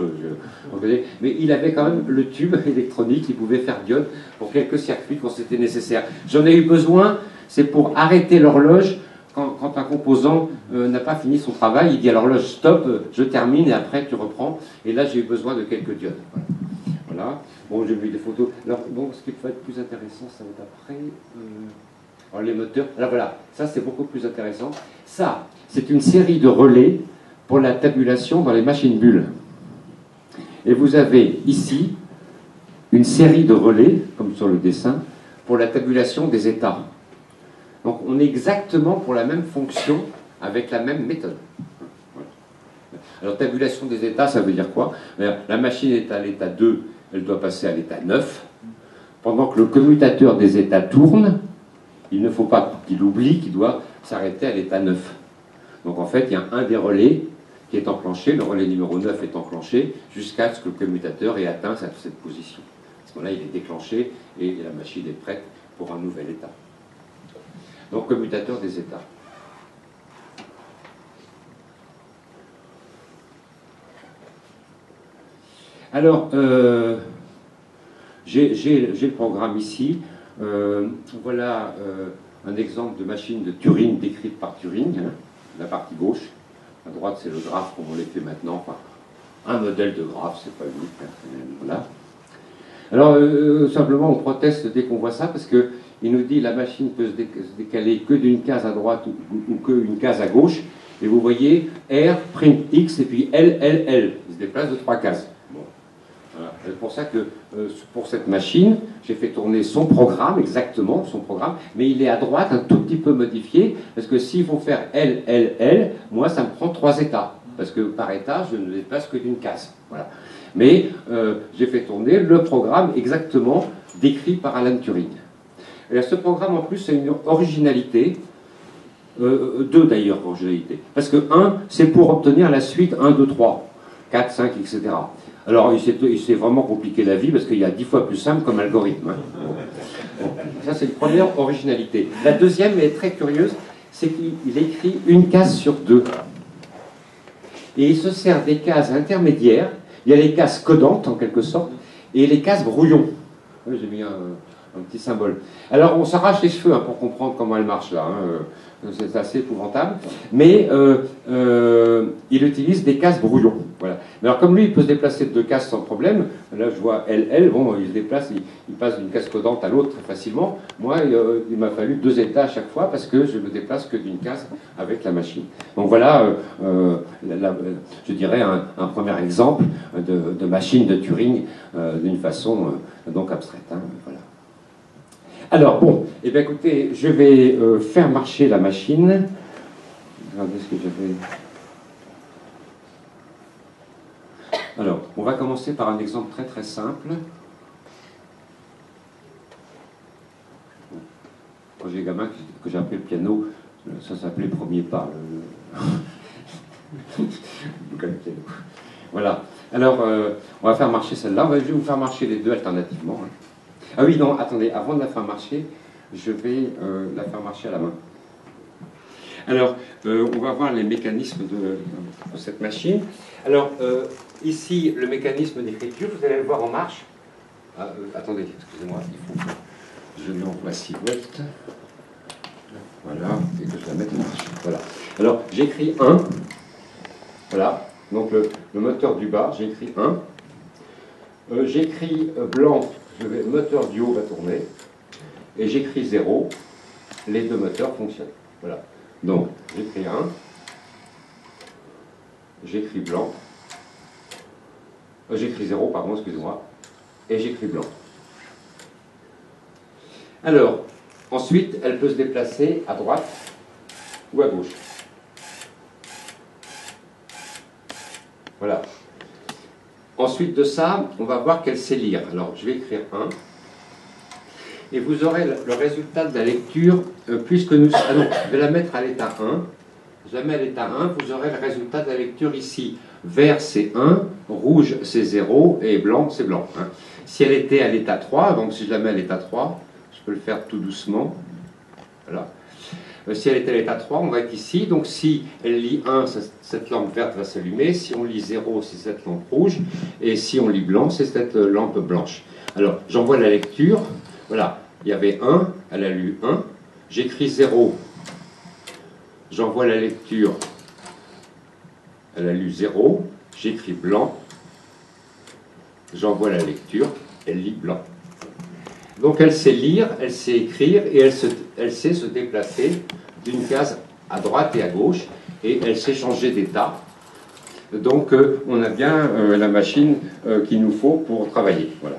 mais il avait quand même le tube électronique, il pouvait faire diode pour quelques circuits quand c'était nécessaire. J'en ai eu besoin, c'est pour arrêter l'horloge quand un composant n'a pas fini son travail, il dit à l'horloge stop, je termine et après tu reprends, et là j'ai eu besoin de quelques diodes. Voilà. Bon, j'ai vu des photos. Alors, bon, ce qui va être plus intéressant, ça va être après. Alors, les moteurs. Alors voilà, ça c'est beaucoup plus intéressant. Ça, c'est une série de relais pour la tabulation dans les machines bulles. Et vous avez ici une série de relais, comme sur le dessin, pour la tabulation des états. Donc, on est exactement pour la même fonction avec la même méthode. Alors, tabulation des états, ça veut dire quoi? La machine est à l'état 2, elle doit passer à l'état 9. Pendant que le commutateur des états tourne, il ne faut pas qu'il oublie qu'il doit s'arrêter à l'état 9. Donc en fait, il y a un des relais qui est enclenché, le relais numéro 9 est enclenché jusqu'à ce que le commutateur ait atteint cette position. À ce moment-là, il est déclenché et la machine est prête pour un nouvel état. Donc commutateur des états. Alors, j'ai le programme ici. Voilà un exemple de machine de Turing décrite par Turing, hein, la partie gauche. À droite, c'est le graphe comme on les fait maintenant. Enfin, un modèle de graphe, c'est pas unique. Hein, voilà. Alors, simplement, on proteste dès qu'on voit ça parce qu'il nous dit que la machine peut se décaler que d'une case à droite ou qu'une case à gauche. Et vous voyez R, prime X et puis L, L, L. Il se déplace de 3 cases. Voilà. C'est pour ça que pour cette machine, j'ai fait tourner son programme, exactement son programme, mais il est à droite un tout petit peu modifié, parce que s'il faut faire L, L, L, moi ça me prend 3 états, parce que par état, je ne déplace que d'une case. Voilà. Mais j'ai fait tourner le programme exactement décrit par Alan Turing. Et ce programme en plus a une originalité, deux d'ailleurs originalités, parce que 1, c'est pour obtenir la suite 1, 2, 3, 4, 5, etc. Alors, il s'est vraiment compliqué la vie parce qu'il y a 10 fois plus simple comme algorithme. Hein. Bon. Ça, c'est une première originalité. La deuxième est très curieuse, c'est qu'il écrit une case sur 2. Et il se sert des cases intermédiaires. Il y a les cases codantes, en quelque sorte, et les cases brouillons. J'ai mis un petit symbole. Alors, on s'arrache les cheveux hein, pour comprendre comment elle marche, là. Hein. C'est assez épouvantable. Mais il utilise des cases brouillons. Voilà. Mais alors, comme lui, il peut se déplacer de 2 cases sans problème, là, je vois LL, bon, il se déplace, il passe d'une case codante à l'autre très facilement. Moi, il m'a fallu 2 états à chaque fois parce que je me déplace que d'une case avec la machine. Donc voilà, je dirais, un premier exemple de machine de Turing d'une façon donc abstraite. Hein, voilà. Alors, bon, eh bien, écoutez, je vais faire marcher la machine. Regardez ce que j'avais. Alors, on va commencer par un exemple très très simple. Quand j'ai gamin que j'ai appris le piano, ça s'appelait premier pas. Voilà. Alors, on va faire marcher celle-là. Je vais vous faire marcher les deux alternativement. Hein. Ah oui, non, attendez, avant de la faire marcher, je vais la faire marcher à la main. Alors, on va voir les mécanismes de cette machine. Alors, ici, le mécanisme d'écriture, vous allez le voir en marche. Ah, attendez, excusez-moi, il faut que je lui envoie 6 volts. Voilà, et que je la mette en marche. Voilà. Alors, j'écris 1. Voilà, donc le moteur du bas, j'écris 1. J'écris blanc. Le moteur du haut va tourner, et j'écris 0, les deux moteurs fonctionnent. Voilà. Donc, j'écris 1, j'écris blanc, j'écris 0, pardon, excusez-moi, et j'écris blanc. Alors, ensuite, elle peut se déplacer à droite ou à gauche. Voilà. Ensuite de ça, on va voir qu'elle sait lire. Alors, je vais écrire 1. Et vous aurez le résultat de la lecture, puisque nous... Ah non, je vais la mettre à l'état 1. jamais à l'état 1, vous aurez le résultat de la lecture ici. Vert c'est 1, rouge c'est 0 et blanc c'est blanc. Hein. Si elle était à l'état 3, donc si je la mets à l'état 3, je peux le faire tout doucement. Voilà. Si elle était à l'état 3, on va être ici. Donc si elle lit 1, cette lampe verte va s'allumer. Si on lit 0, c'est cette lampe rouge. Et si on lit blanc, c'est cette lampe blanche. Alors, j'envoie la lecture. Voilà, il y avait 1, elle a lu 1. J'écris 0. J'envoie la lecture. Elle a lu 0. J'écris blanc. J'envoie la lecture. Elle lit blanc. Donc elle sait lire, elle sait écrire et elle sait se déplacer d'une case à droite et à gauche et elle sait changer d'état. Donc on a bien la machine qu'il nous faut pour travailler. Voilà.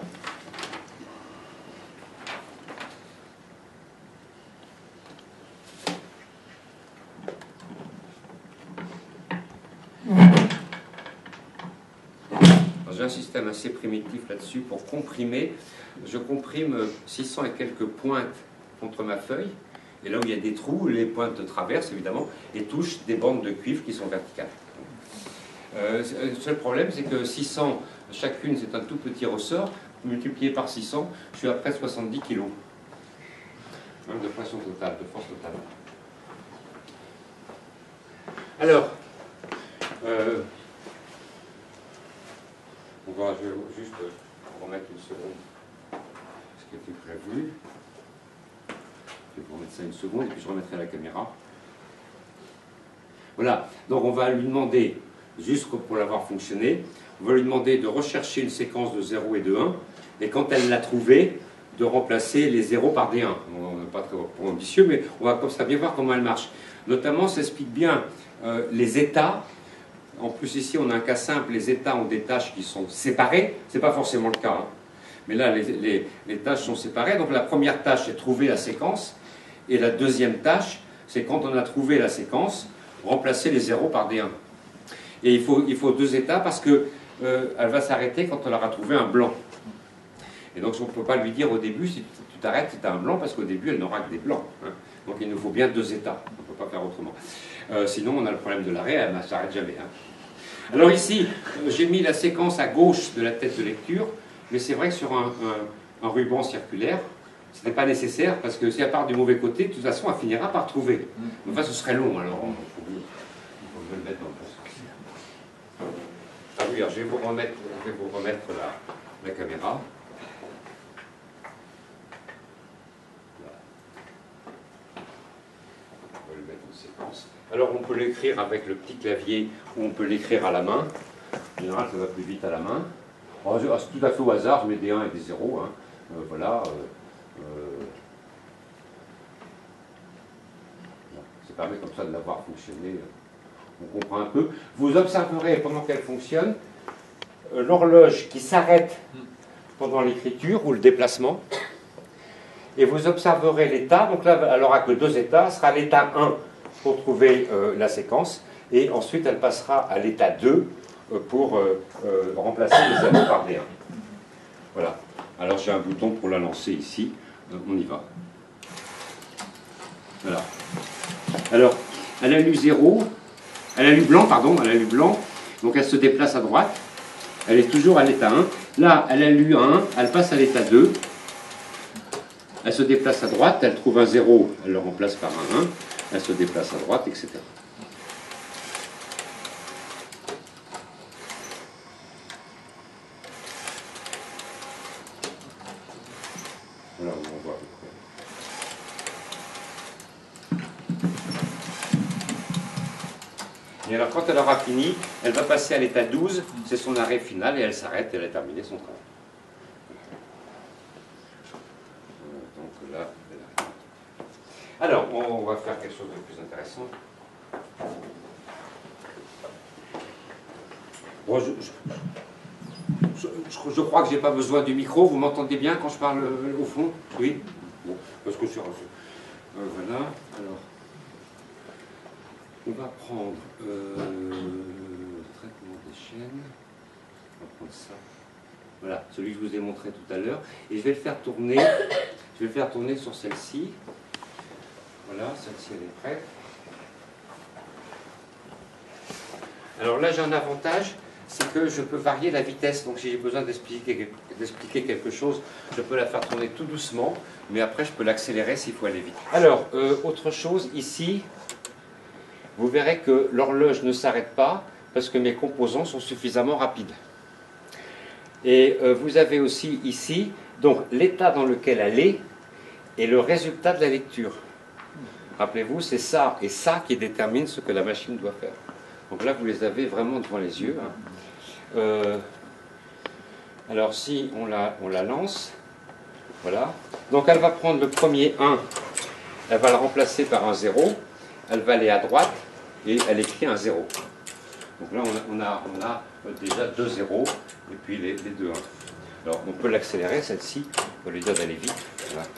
J'ai un système assez primitif là-dessus pour comprimer. Je comprime 600 et quelques pointes contre ma feuille. Et là où il y a des trous, les pointes traversent évidemment et touchent des bandes de cuivre qui sont verticales. Le seul problème, c'est que 600, chacune, c'est un tout petit ressort. Multiplié par 600, je suis à près de 70 kg de pression totale, de force totale. Alors, je vais juste remettre une seconde ce qui était prévu. Je vais vous remettre ça une seconde et puis je remettrai la caméra. Voilà, donc on va lui demander, juste pour l'avoir fonctionné, on va lui demander de rechercher une séquence de 0 et de 1, et quand elle l'a trouvée, de remplacer les 0 par des 1. On n'est pas très ambitieux, mais on va comme ça bien voir comment elle marche. Notamment, ça explique bien les états. En plus, ici, on a un cas simple, les états ont des tâches qui sont séparées. Ce n'est pas forcément le cas. Hein. Mais là, les tâches sont séparées. Donc, la première tâche, c'est trouver la séquence. Et la deuxième tâche, c'est quand on a trouvé la séquence, remplacer les 0 par des 1. Et il faut 2 états parce qu'elle va s'arrêter quand on aura trouvé un blanc. Et donc, on ne peut pas lui dire au début, si tu t'arrêtes, si tu as un blanc, parce qu'au début, elle n'aura que des blancs. Hein. Donc, il nous faut bien 2 états. On ne peut pas faire autrement. Sinon, on a le problème de l'arrêt, elle ne s'arrête jamais. Hein. Alors ici, j'ai mis la séquence à gauche de la tête de lecture, mais c'est vrai que sur un ruban circulaire, ce n'est pas nécessaire, parce que si elle part du mauvais côté, de toute façon, elle finira par trouver. Enfin, ce serait long, alors il faut mieux le mettre dans le bon sens. Ah oui, alors je vais vous remettre la caméra. Alors on peut l'écrire avec le petit clavier ou on peut l'écrire à la main. En général, ça va plus vite à la main. C'est tout à fait au hasard, je mets des 1 et des 0. Hein. Voilà. Ça permet comme ça de l'avoir fonctionné. On comprend un peu. Vous observerez pendant qu'elle fonctionne l'horloge qui s'arrête pendant l'écriture ou le déplacement. Et vous observerez l'état. Donc là, elle n'aura que 2 états. Ce sera l'état 1 pour trouver la séquence, et ensuite elle passera à l'état 2 pour remplacer les 0 par des 1. Voilà. Alors j'ai un bouton pour la lancer ici, on y va. Voilà. Alors, elle a lu 0, elle a lu blanc, pardon, elle a lu blanc, donc elle se déplace à droite, elle est toujours à l'état 1. Là, elle a lu 1, elle passe à l'état 2, elle se déplace à droite, elle trouve un 0, elle le remplace par un 1. Elle se déplace à droite, etc. Voilà, on voit. Et alors, quand elle aura fini, elle va passer à l'état 12, c'est son arrêt final, et elle s'arrête, elle a terminé son travail. Donc là, alors, on va faire quelque chose de plus intéressant. Bon, je crois que je n'ai pas besoin du micro. Vous m'entendez bien quand je parle au fond? Oui. Bon, parce que sur voilà. Alors, on va prendre le traitement des chaînes. On va prendre ça. Voilà, celui que je vous ai montré tout à l'heure. Et je vais le faire tourner. Je vais le faire tourner sur celle-ci. Voilà, celle-ci elle est prête. Alors là, j'ai un avantage, c'est que je peux varier la vitesse. Donc si j'ai besoin d'expliquer quelque chose, je peux la faire tourner tout doucement, mais après je peux l'accélérer s'il faut aller vite. Alors, autre chose, ici, vous verrez que l'horloge ne s'arrête pas parce que mes composants sont suffisamment rapides. Et vous avez aussi ici, donc l'état dans lequel elle est et le résultat de la lecture. Rappelez-vous, c'est ça et ça qui détermine ce que la machine doit faire. Donc là, vous les avez vraiment devant les yeux. Alors si on la lance, voilà. Donc elle va prendre le premier 1, elle va le remplacer par un 0, elle va aller à droite et elle écrit un 0. Donc là, on a déjà 2 0 et puis les 2 1. Alors on peut l'accélérer, celle-ci, on va lui dire d'aller vite. Voilà.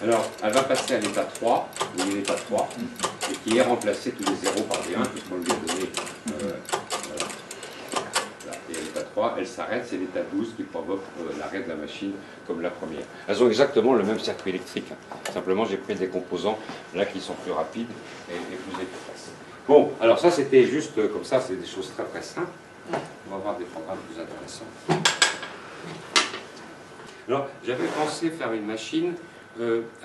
Alors, elle va passer à l'état 3, où il est l'état 3, et qui est remplacé tous les 0 par des 1, puisqu'on lui a donné. Voilà. Et l'état 3, elle s'arrête, c'est l'état 12 qui provoque l'arrêt de la machine, comme la première. Elles ont exactement le même circuit électrique. Simplement, j'ai pris des composants là qui sont plus rapides et plus efficaces. Bon, alors ça, c'était juste comme ça, c'est des choses très très simples. On va voir des programmes plus intéressants. Alors, j'avais pensé faire une machine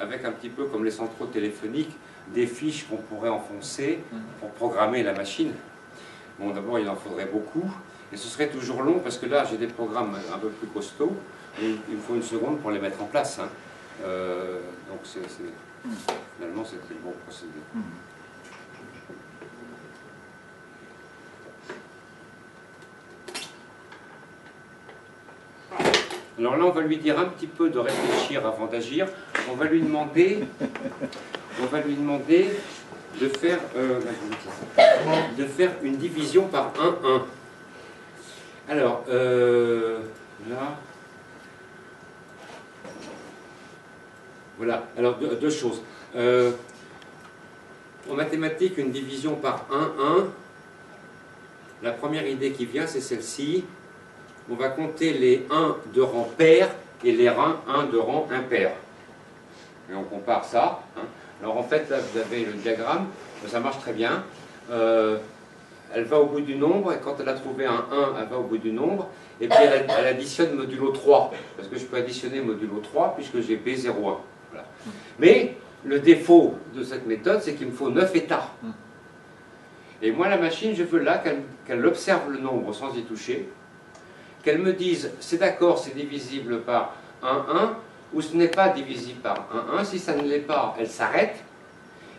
avec un petit peu comme les centraux téléphoniques, des fiches qu'on pourrait enfoncer pour programmer la machine. Bon, d'abord, il en faudrait beaucoup, et ce serait toujours long, parce que là, j'ai des programmes un peu plus costauds, et il me faut une seconde pour les mettre en place. Hein. Donc, finalement, c'est très bon procédé. Alors là, on va lui dire un petit peu de réfléchir avant d'agir. On va lui demander de faire une division par 1, 1. Alors, là... Voilà, alors deux choses. En mathématiques, une division par 1, 1, la première idée qui vient, c'est celle-ci. On va compter les 1 de rang pair et les 1 de rang impair. Et on compare ça. Hein. Alors en fait, là, vous avez le diagramme, ça marche très bien. Elle va au bout du nombre, et quand elle a trouvé un 1, elle va au bout du nombre, et puis elle additionne modulo 3, parce que je peux additionner modulo 3, puisque j'ai B01. Voilà. Mais le défaut de cette méthode, c'est qu'il me faut 9 états. Et moi, la machine, je veux là qu'elle observe le nombre sans y toucher, qu'elle me dise, c'est d'accord, c'est divisible par 1, 1, ou ce n'est pas divisible par 1, 1. Si ça ne l'est pas, elle s'arrête.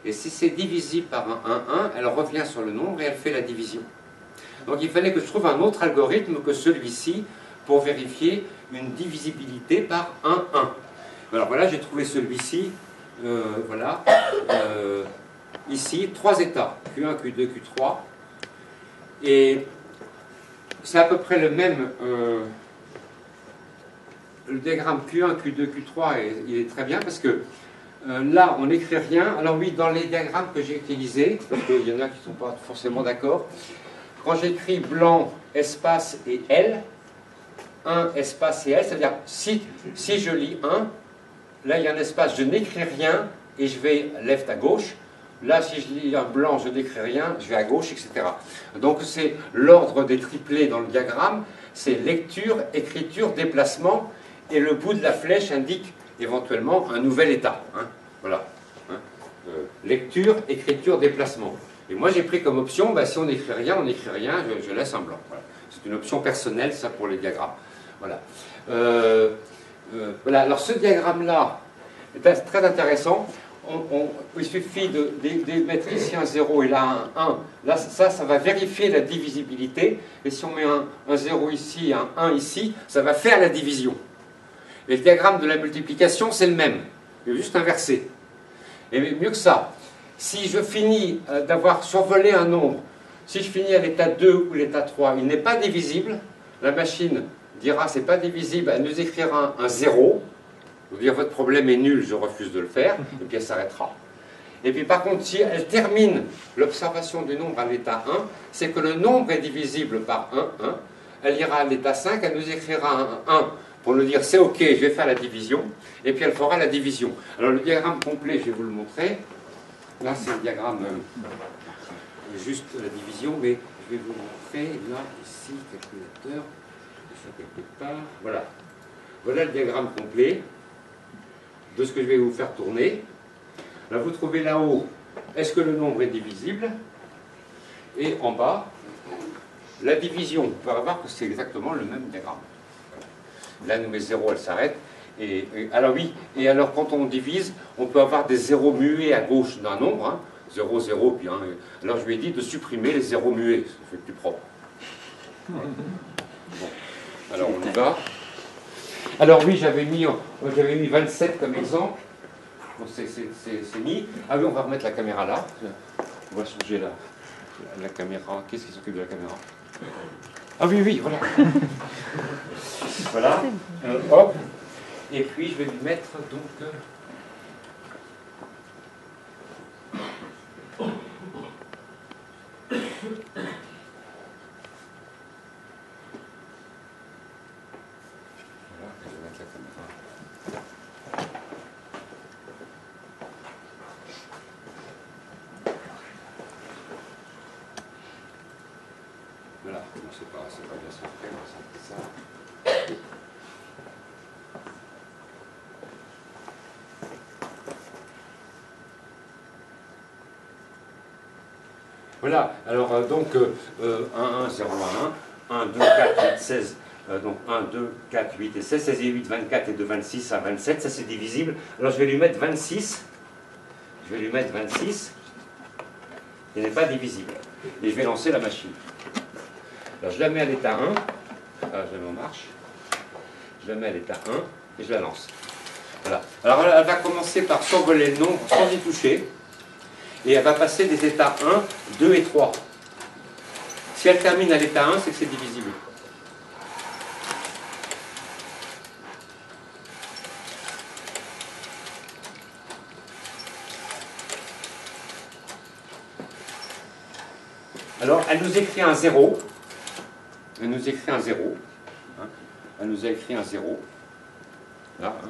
Et si c'est divisible par 1, 1, elle revient sur le nombre et elle fait la division. Donc il fallait que je trouve un autre algorithme que celui-ci pour vérifier une divisibilité par 1, 1. Alors voilà, j'ai trouvé celui-ci. Voilà. Ici, 3 états. Q1, Q2, Q3. Et c'est à peu près le même... le diagramme Q1, Q2, Q3, il est très bien parce que là, on n'écrit rien. Alors oui, dans les diagrammes que j'ai utilisés, parce qu'il y en a qui ne sont pas forcément d'accord, quand j'écris blanc, espace et L, 1, espace et L, c'est-à-dire si je lis 1, là il y a un espace, je n'écris rien et je vais left à gauche. Là, si je lis un blanc, je n'écris rien, je vais à gauche, etc. Donc c'est l'ordre des triplés dans le diagramme, c'est lecture, écriture, déplacement, et le bout de la flèche indique éventuellement un nouvel état. Hein. Voilà. Hein. Lecture, écriture, déplacement. Et moi j'ai pris comme option, bah, si on n'écrit rien, je laisse un blanc. Voilà. C'est une option personnelle, ça, pour les diagrammes. Voilà. Voilà. Alors ce diagramme-là est très intéressant. Il suffit de mettre ici un 0 et là un 1. Là, ça va vérifier la divisibilité. Et si on met un 0 ici et un 1 ici, ça va faire la division. Et le diagramme de la multiplication, c'est le même. Il est juste inversé. Et mieux que ça, si je finis d'avoir survolé un nombre, si je finis à l'état 2 ou l'état 3, il n'est pas divisible, la machine dira c'est pas divisible, elle nous écrira un 0, Vous dire votre problème est nul, je refuse de le faire, et puis elle s'arrêtera. Et puis par contre, si elle termine l'observation du nombre à l'état 1, c'est que le nombre est divisible par 1, 1. Elle ira à l'état 5, elle nous écrira un 1 pour nous dire c'est ok, je vais faire la division, et puis elle fera la division. Alors le diagramme complet, je vais vous le montrer. Là, c'est le diagramme juste la division, mais je vais vous le montrer. Là, ici, calculateur, ça quelque part. Voilà. Voilà le diagramme complet de ce que je vais vous faire tourner. Là, vous trouvez là-haut, est-ce que le nombre est divisible? Et en bas, la division. Vous pouvez voir que c'est exactement le même diagramme. Là, nous met 0, elle s'arrête. Alors oui, et alors quand on divise, on peut avoir des zéros muets à gauche d'un nombre, hein, 0, 0, puis 1. Alors je lui ai dit de supprimer les zéros muets, ça fait plus propre. Bon. Alors on y va. Alors oui, j'avais mis 27 comme exemple. Bon, c'est mis. Ah oui, on va remettre la caméra là. On va changer la caméra. Qu'est-ce qui s'occupe de la caméra? Ah oui, oui, voilà. Voilà. Hop. Et puis je vais lui mettre donc... Voilà, je vais mettre la caméra. Voilà, c'est pas bien ce fait, c'est ça. Voilà, alors donc 1, 1, 0, 1, 1, 2, 4, 8, 16, donc 1, 2, 4, 8 et 16, 16 et 8, 24 et 2, 26 à 27, ça c'est divisible. Alors je vais lui mettre 26, il n'est pas divisible. Et je vais lancer la machine. Alors je la mets à l'état 1, je la mets en marche, je la mets à l'état 1 et je la lance. Voilà. Alors elle va commencer par survoler le nombre sans y toucher. Et elle va passer des états 1, 2 et 3. Si elle termine à l'état 1, c'est que c'est divisible. Alors, elle nous écrit un 0. Elle nous écrit un 0. Hein. Elle nous a écrit un 0. Là. Hein.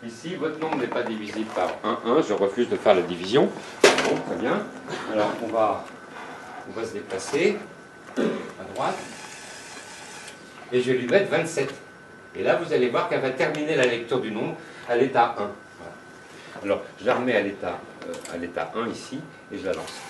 Ici, votre nombre n'est pas divisible par 1, 1. Je refuse de faire la division. Bon, très bien. Alors, on va se déplacer à droite. Et je vais lui mettre 27. Et là, vous allez voir qu'elle va terminer la lecture du nombre à l'état 1. Voilà. Alors, je la remets à l'état 1 ici, et je la lance.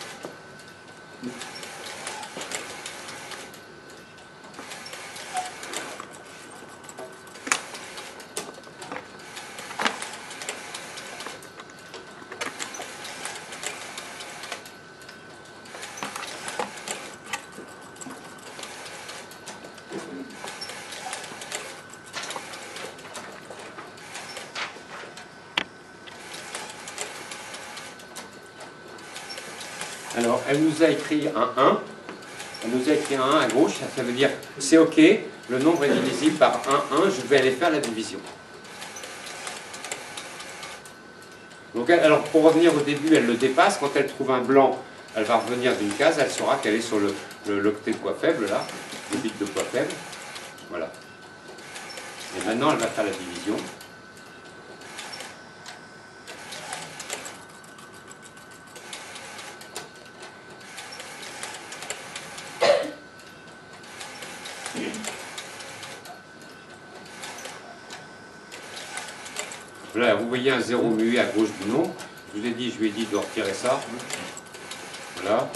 Alors, elle nous a écrit un 1. Elle nous a écrit un 1 à gauche. Ça veut dire, c'est OK, le nombre est divisible par 1, 1. Je vais aller faire la division. Donc, alors, pour revenir au début, elle le dépasse. Quand elle trouve un blanc, elle va revenir d'une case. Elle saura qu'elle est sur l'octet de poids faible, là. Le bit de poids faible. Voilà. Et maintenant, elle va faire la division. Là, vous voyez un 0 muet à gauche du nom. Je vous ai dit, je lui ai dit de retirer ça. Voilà.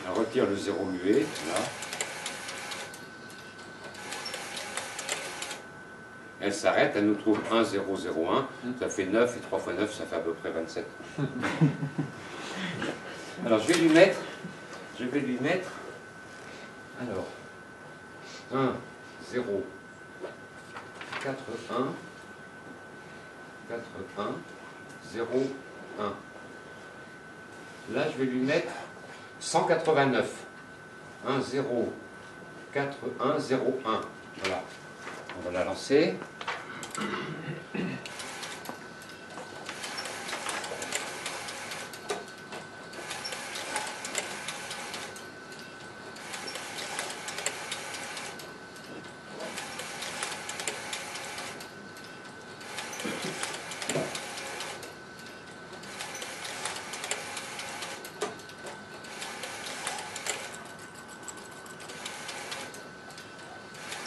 Elle retire le 0 muet. Là. Elle s'arrête, elle nous trouve 1, 0, 0, 1. Ça fait 9, et 3 fois 9, ça fait à peu près 27. Alors, je vais lui mettre, alors, 1, 0, 4, 1, 4, 1, 0, 1. Là, je vais lui mettre 189. 1, 0, 4, 1, 0, 1. Voilà. On va la lancer.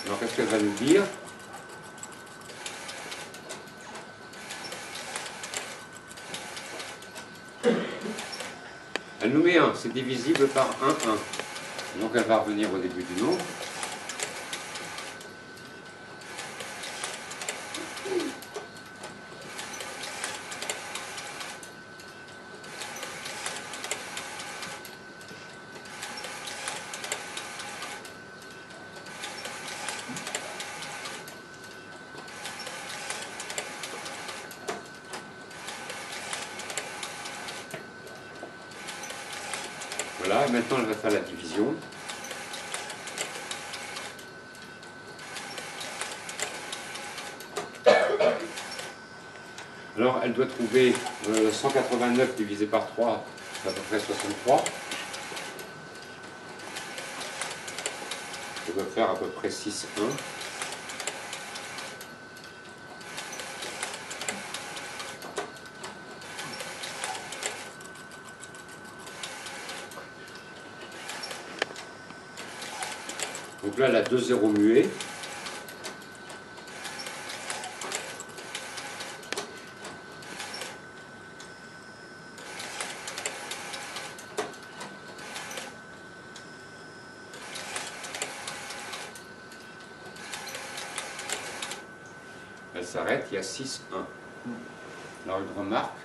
Alors, qu'est-ce qu'elle va nous dire? Elle nous met 1, c'est divisible par 1, 1. Donc elle va revenir au début du nombre. Voilà, et maintenant elle va faire la division. Alors elle doit trouver 189 divisé par 3, c'est à peu près 63. Elle doit faire à peu près 6, 1. Donc là, elle a 2 zéros muets. Elle s'arrête, il y a 6, 1. Alors une remarque,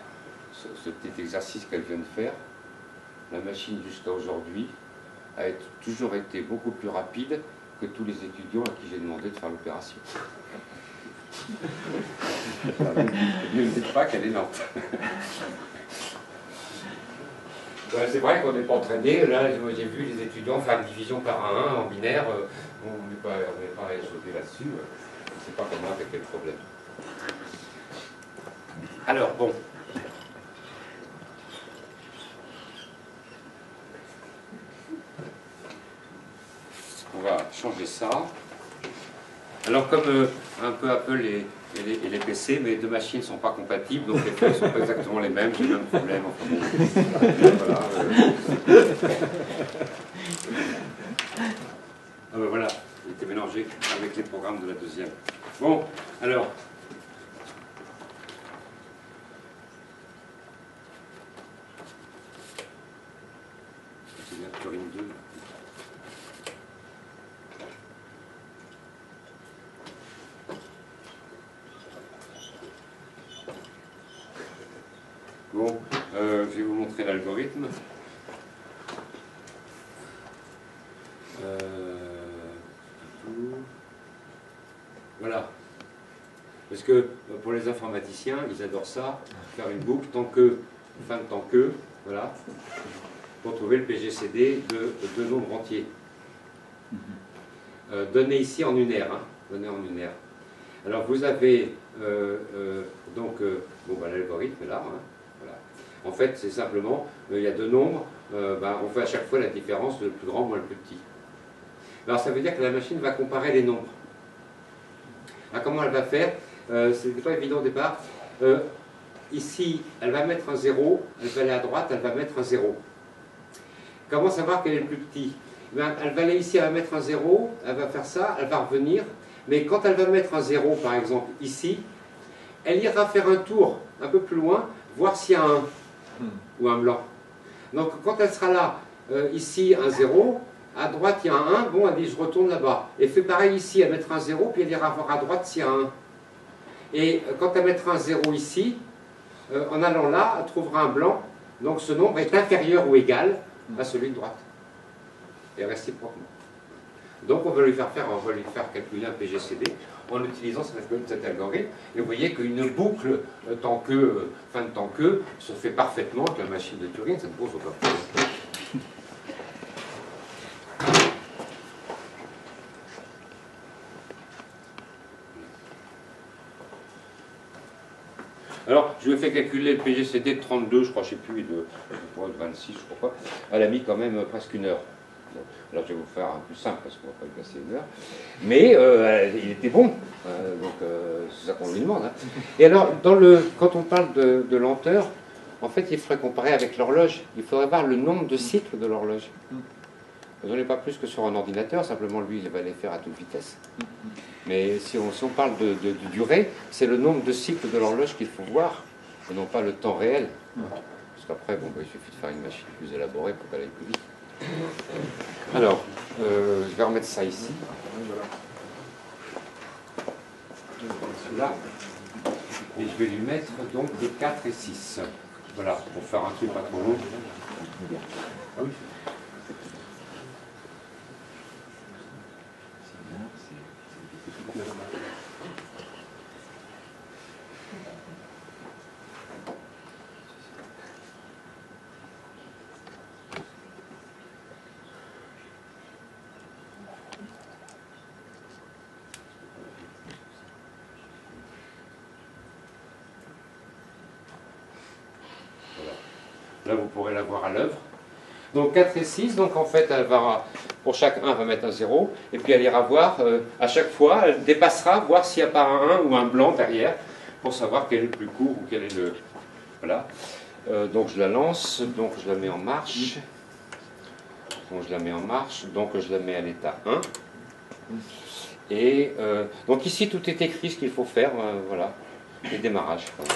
ce petit exercice qu'elle vient de faire, la machine jusqu'à aujourd'hui a toujours été beaucoup plus rapide que tous les étudiants à qui j'ai demandé de faire l'opération. Ne me dites pas qu'elle est lente. C'est vrai qu'on n'est pas entraîné. Là, j'ai vu les étudiants faire une division par 1 en binaire. On n'est pas échaudé là-dessus. Je ne sais pas comment avec quel problème. Alors, bon. On va changer ça. Alors comme un peu Apple et les PC, mes deux machines ne sont pas compatibles, donc les feuilles ne sont pas exactement les mêmes, j'ai le même problème. Enfin, bon. Voilà, ah ben voilà, il était mélangé avec les programmes de la deuxième. Bon, alors. C'est bien Turing 2. Bon, je vais vous montrer l'algorithme. Voilà. Parce que pour les informaticiens, ils adorent ça, faire une boucle tant que, fin de tant que, voilà, pour trouver le PGCD de deux nombres entiers. Donné ici en unaire, hein, donné en unaire. Alors vous avez bon, l'algorithme est là. Hein, voilà. En fait, c'est simplement, il y a deux nombres, on fait à chaque fois la différence, le plus grand moins le plus petit. Alors ça veut dire que la machine va comparer les nombres. Alors, comment elle va faire? C'était pas évident au départ. Ici, elle va mettre un 0, elle va aller à droite, elle va mettre un 0. Comment savoir quel est le plus petit? Elle va aller ici, elle va mettre un 0, elle va faire ça, elle va revenir. Mais quand elle va mettre un 0, par exemple, ici, elle ira faire un tour un peu plus loin, voir s'il y a un 1 ou un blanc. Donc quand elle sera là, ici, un 0, à droite, il y a un 1, bon, elle dit, je retourne là-bas. Et fait pareil ici, elle mettra un 0, puis elle ira voir à droite s'il y a un 1. Et quand elle mettra un 0 ici, en allant là, elle trouvera un blanc, donc ce nombre est inférieur ou égal à celui de droite. Et réciproquement. Donc on va lui faire calculer un PGCD en utilisant cet algorithme. Et vous voyez qu'une boucle fin de tant que se fait parfaitement avec la machine de Turing, ça ne pose aucun problème. Alors, je lui ai fait calculer le PGCD de 32, je crois, je ne sais plus, de 26, je crois pas. Elle a mis quand même presque 1 heure. Bon, alors, je vais vous faire un plus simple, parce qu'on va pas lui passer 1 heure. Mais il était bon, donc c'est ça qu'on lui demande. Hein. Et alors, quand on parle de lenteur, en fait, il faudrait comparer avec l'horloge. Il faudrait voir le nombre de cycles de l'horloge. On n'est pas plus que sur un ordinateur, simplement lui, il va les faire à toute vitesse. Mais si on parle de durée, c'est le nombre de cycles de l'horloge qu'il faut voir, et non pas le temps réel. Parce qu'après, bon, il suffit de faire une machine plus élaborée pour qu'elle aille plus vite. Alors, je vais remettre ça ici. Là. Et je vais lui mettre donc les 4 et 6. Voilà, pour faire un truc pas trop long. Ah oui. Là, vous pourrez la voir à l'œuvre. Donc 4 et 6, donc en fait, elle va, pour chaque 1, elle va mettre un 0, et puis elle ira voir, à chaque fois, elle dépassera, voir s'il n'y a pas un 1 ou un blanc derrière, pour savoir quel est le plus court ou quel est le... Voilà. Donc je la lance, donc je la mets en marche. Donc je la mets en marche, donc je la mets à l'état 1. Et donc ici, tout est écrit, ce qu'il faut faire, voilà, les démarrages. Voilà.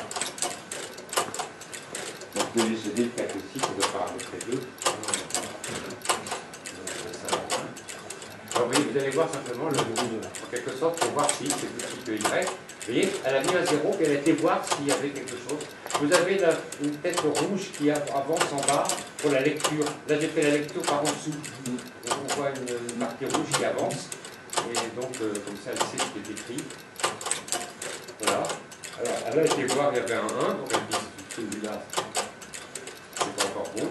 Donc le GCD, le 4 aussi, ça doit paramétrer 2. Alors vous allez voir simplement le en quelque sorte pour voir si c'est plus que Y. Vous voyez, elle a mis un 0 et elle a été voir s'il y avait quelque chose. Vous avez une tête rouge qui avance en bas pour la lecture. Là j'ai fait la lecture par en dessous. Donc on voit une marquée rouge qui avance. Et donc comme ça elle sait ce qui est écrit. Voilà. Alors elle a été voir, il y avait un 1, donc elle dit celui-là. C'est pas encore bon.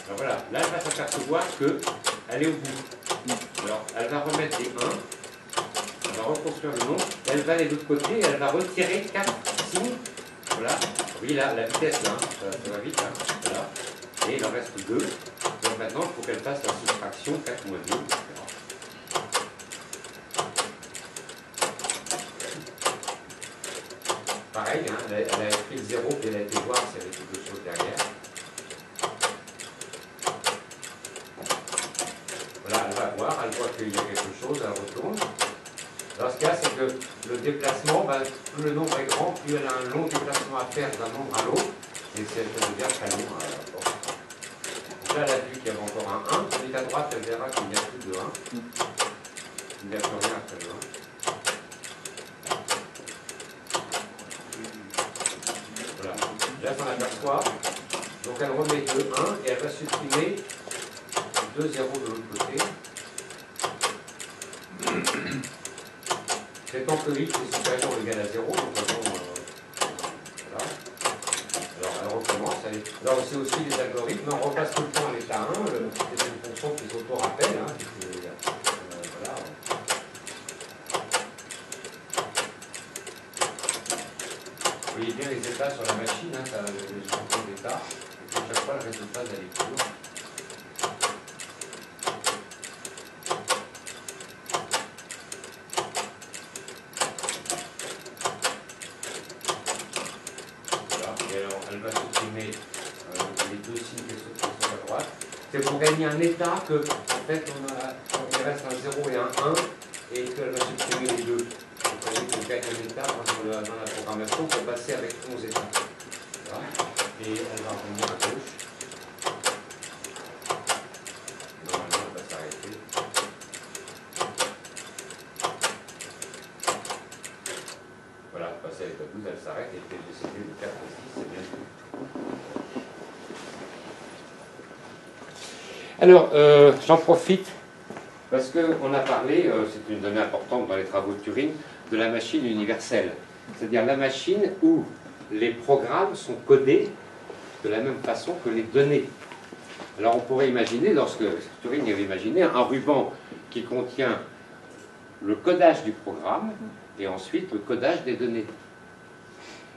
Alors voilà, là elle va s'apercevoir qu'elle est au bout. Alors elle va remettre les 1, elle va reconstruire le nombre, et elle va aller de l'autre côté et elle va retirer 4 signes. Voilà, vous voyez là, la vitesse là, ça va vite, hein. Voilà. Et il en reste 2. Donc maintenant, il faut qu'elle fasse la soustraction 4 moins 2, etc. Pareil, hein, elle a écrit le 0 et elle a été voir s'il y avait quelque chose derrière. Voilà, elle va voir, elle voit qu'il y a quelque chose, elle retourne. Alors ce qu'il y a, c'est que le déplacement, ben, plus le nombre est grand, plus elle a un long déplacement à faire d'un nombre à l'autre, et ça devient très long. Donc là, elle a vu qu'il y avait encore un 1, tandis qu'à droite, elle verra qu'il n'y a plus de 1. Il n'y a plus rien après le 1. Voilà. Là, ça l'aperçoit. Donc elle remet 2, 1, et elle va supprimer 2 0 de l'autre côté. C'est empirique, c'est supérieur ou égal à 0, donc voilà. Alors elle recommence. Alors c'est aussi les algorithmes, on repasse tout le temps à l'état 1, c'est une fonction qui s'auto-rappelle. Hein, voilà. Vous voyez bien les états sur la machine, hein, ça a les fonctions d'état, et puis à chaque fois le résultat de la lecture. Elle va supprimer les 2 signes qui sont à droite. C'est pour gagner un état que, en fait, il reste un 0 et un 1 et qu'elle va supprimer les 2. Donc, on gagne un état dans la programmation pour passer avec 11 états. Voilà. Et elle va revenir à gauche. Normalement, elle va s'arrêter. Voilà, passer à l'état 12, elle s'arrête et puis c'était le 4 et 6, c'est bien. Alors, j'en profite parce qu'on a parlé, c'est une donnée importante dans les travaux de Turing, de la machine universelle. C'est-à-dire la machine où les programmes sont codés de la même façon que les données. Alors on pourrait imaginer, lorsque Turing avait imaginé un ruban qui contient le codage du programme et ensuite le codage des données.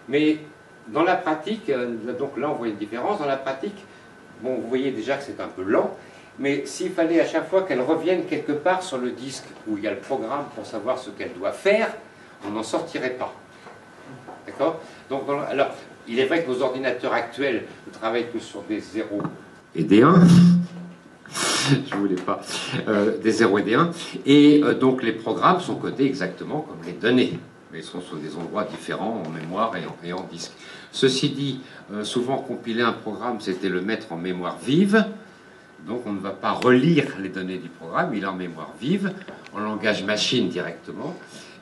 Mais dans la pratique, donc là on voit une différence, dans la pratique, bon, vous voyez déjà que c'est un peu lent, mais s'il fallait à chaque fois qu'elle revienne quelque part sur le disque où il y a le programme pour savoir ce qu'elle doit faire, on n'en sortirait pas. D'accord? Donc, alors, il est vrai que nos ordinateurs actuels ne travaillent que sur des 0 et des 1. Je ne voulais pas. Des 0 et des 1. Et donc les programmes sont codés exactement comme les données. Mais ils sont sur des endroits différents en mémoire et en disque. Ceci dit, souvent compiler un programme, c'était le mettre en mémoire vive. Donc on ne va pas relire les données du programme, il est en mémoire vive, en langage machine directement.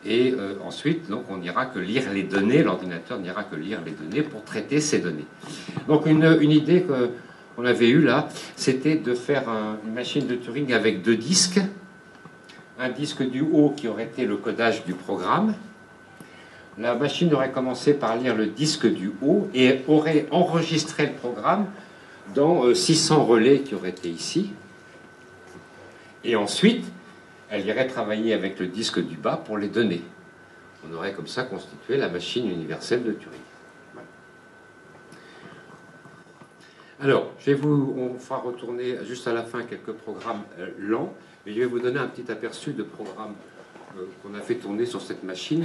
Et ensuite, donc, on n'ira que lire les données, l'ordinateur n'ira que lire les données pour traiter ces données. Donc une idée qu'on avait eue là, c'était de faire une machine de Turing avec 2 disques. Un disque du haut qui aurait été le codage du programme. La machine aurait commencé par lire le disque du haut et aurait enregistré le programme dans 600 relais qui auraient été ici. Et ensuite, elle irait travailler avec le disque du bas pour les données. On aurait comme ça constitué la machine universelle de Turing. Voilà. Alors, on fera retourner juste à la fin quelques programmes lents, mais je vais vous donner un petit aperçu de programmes qu'on a fait tourner sur cette machine.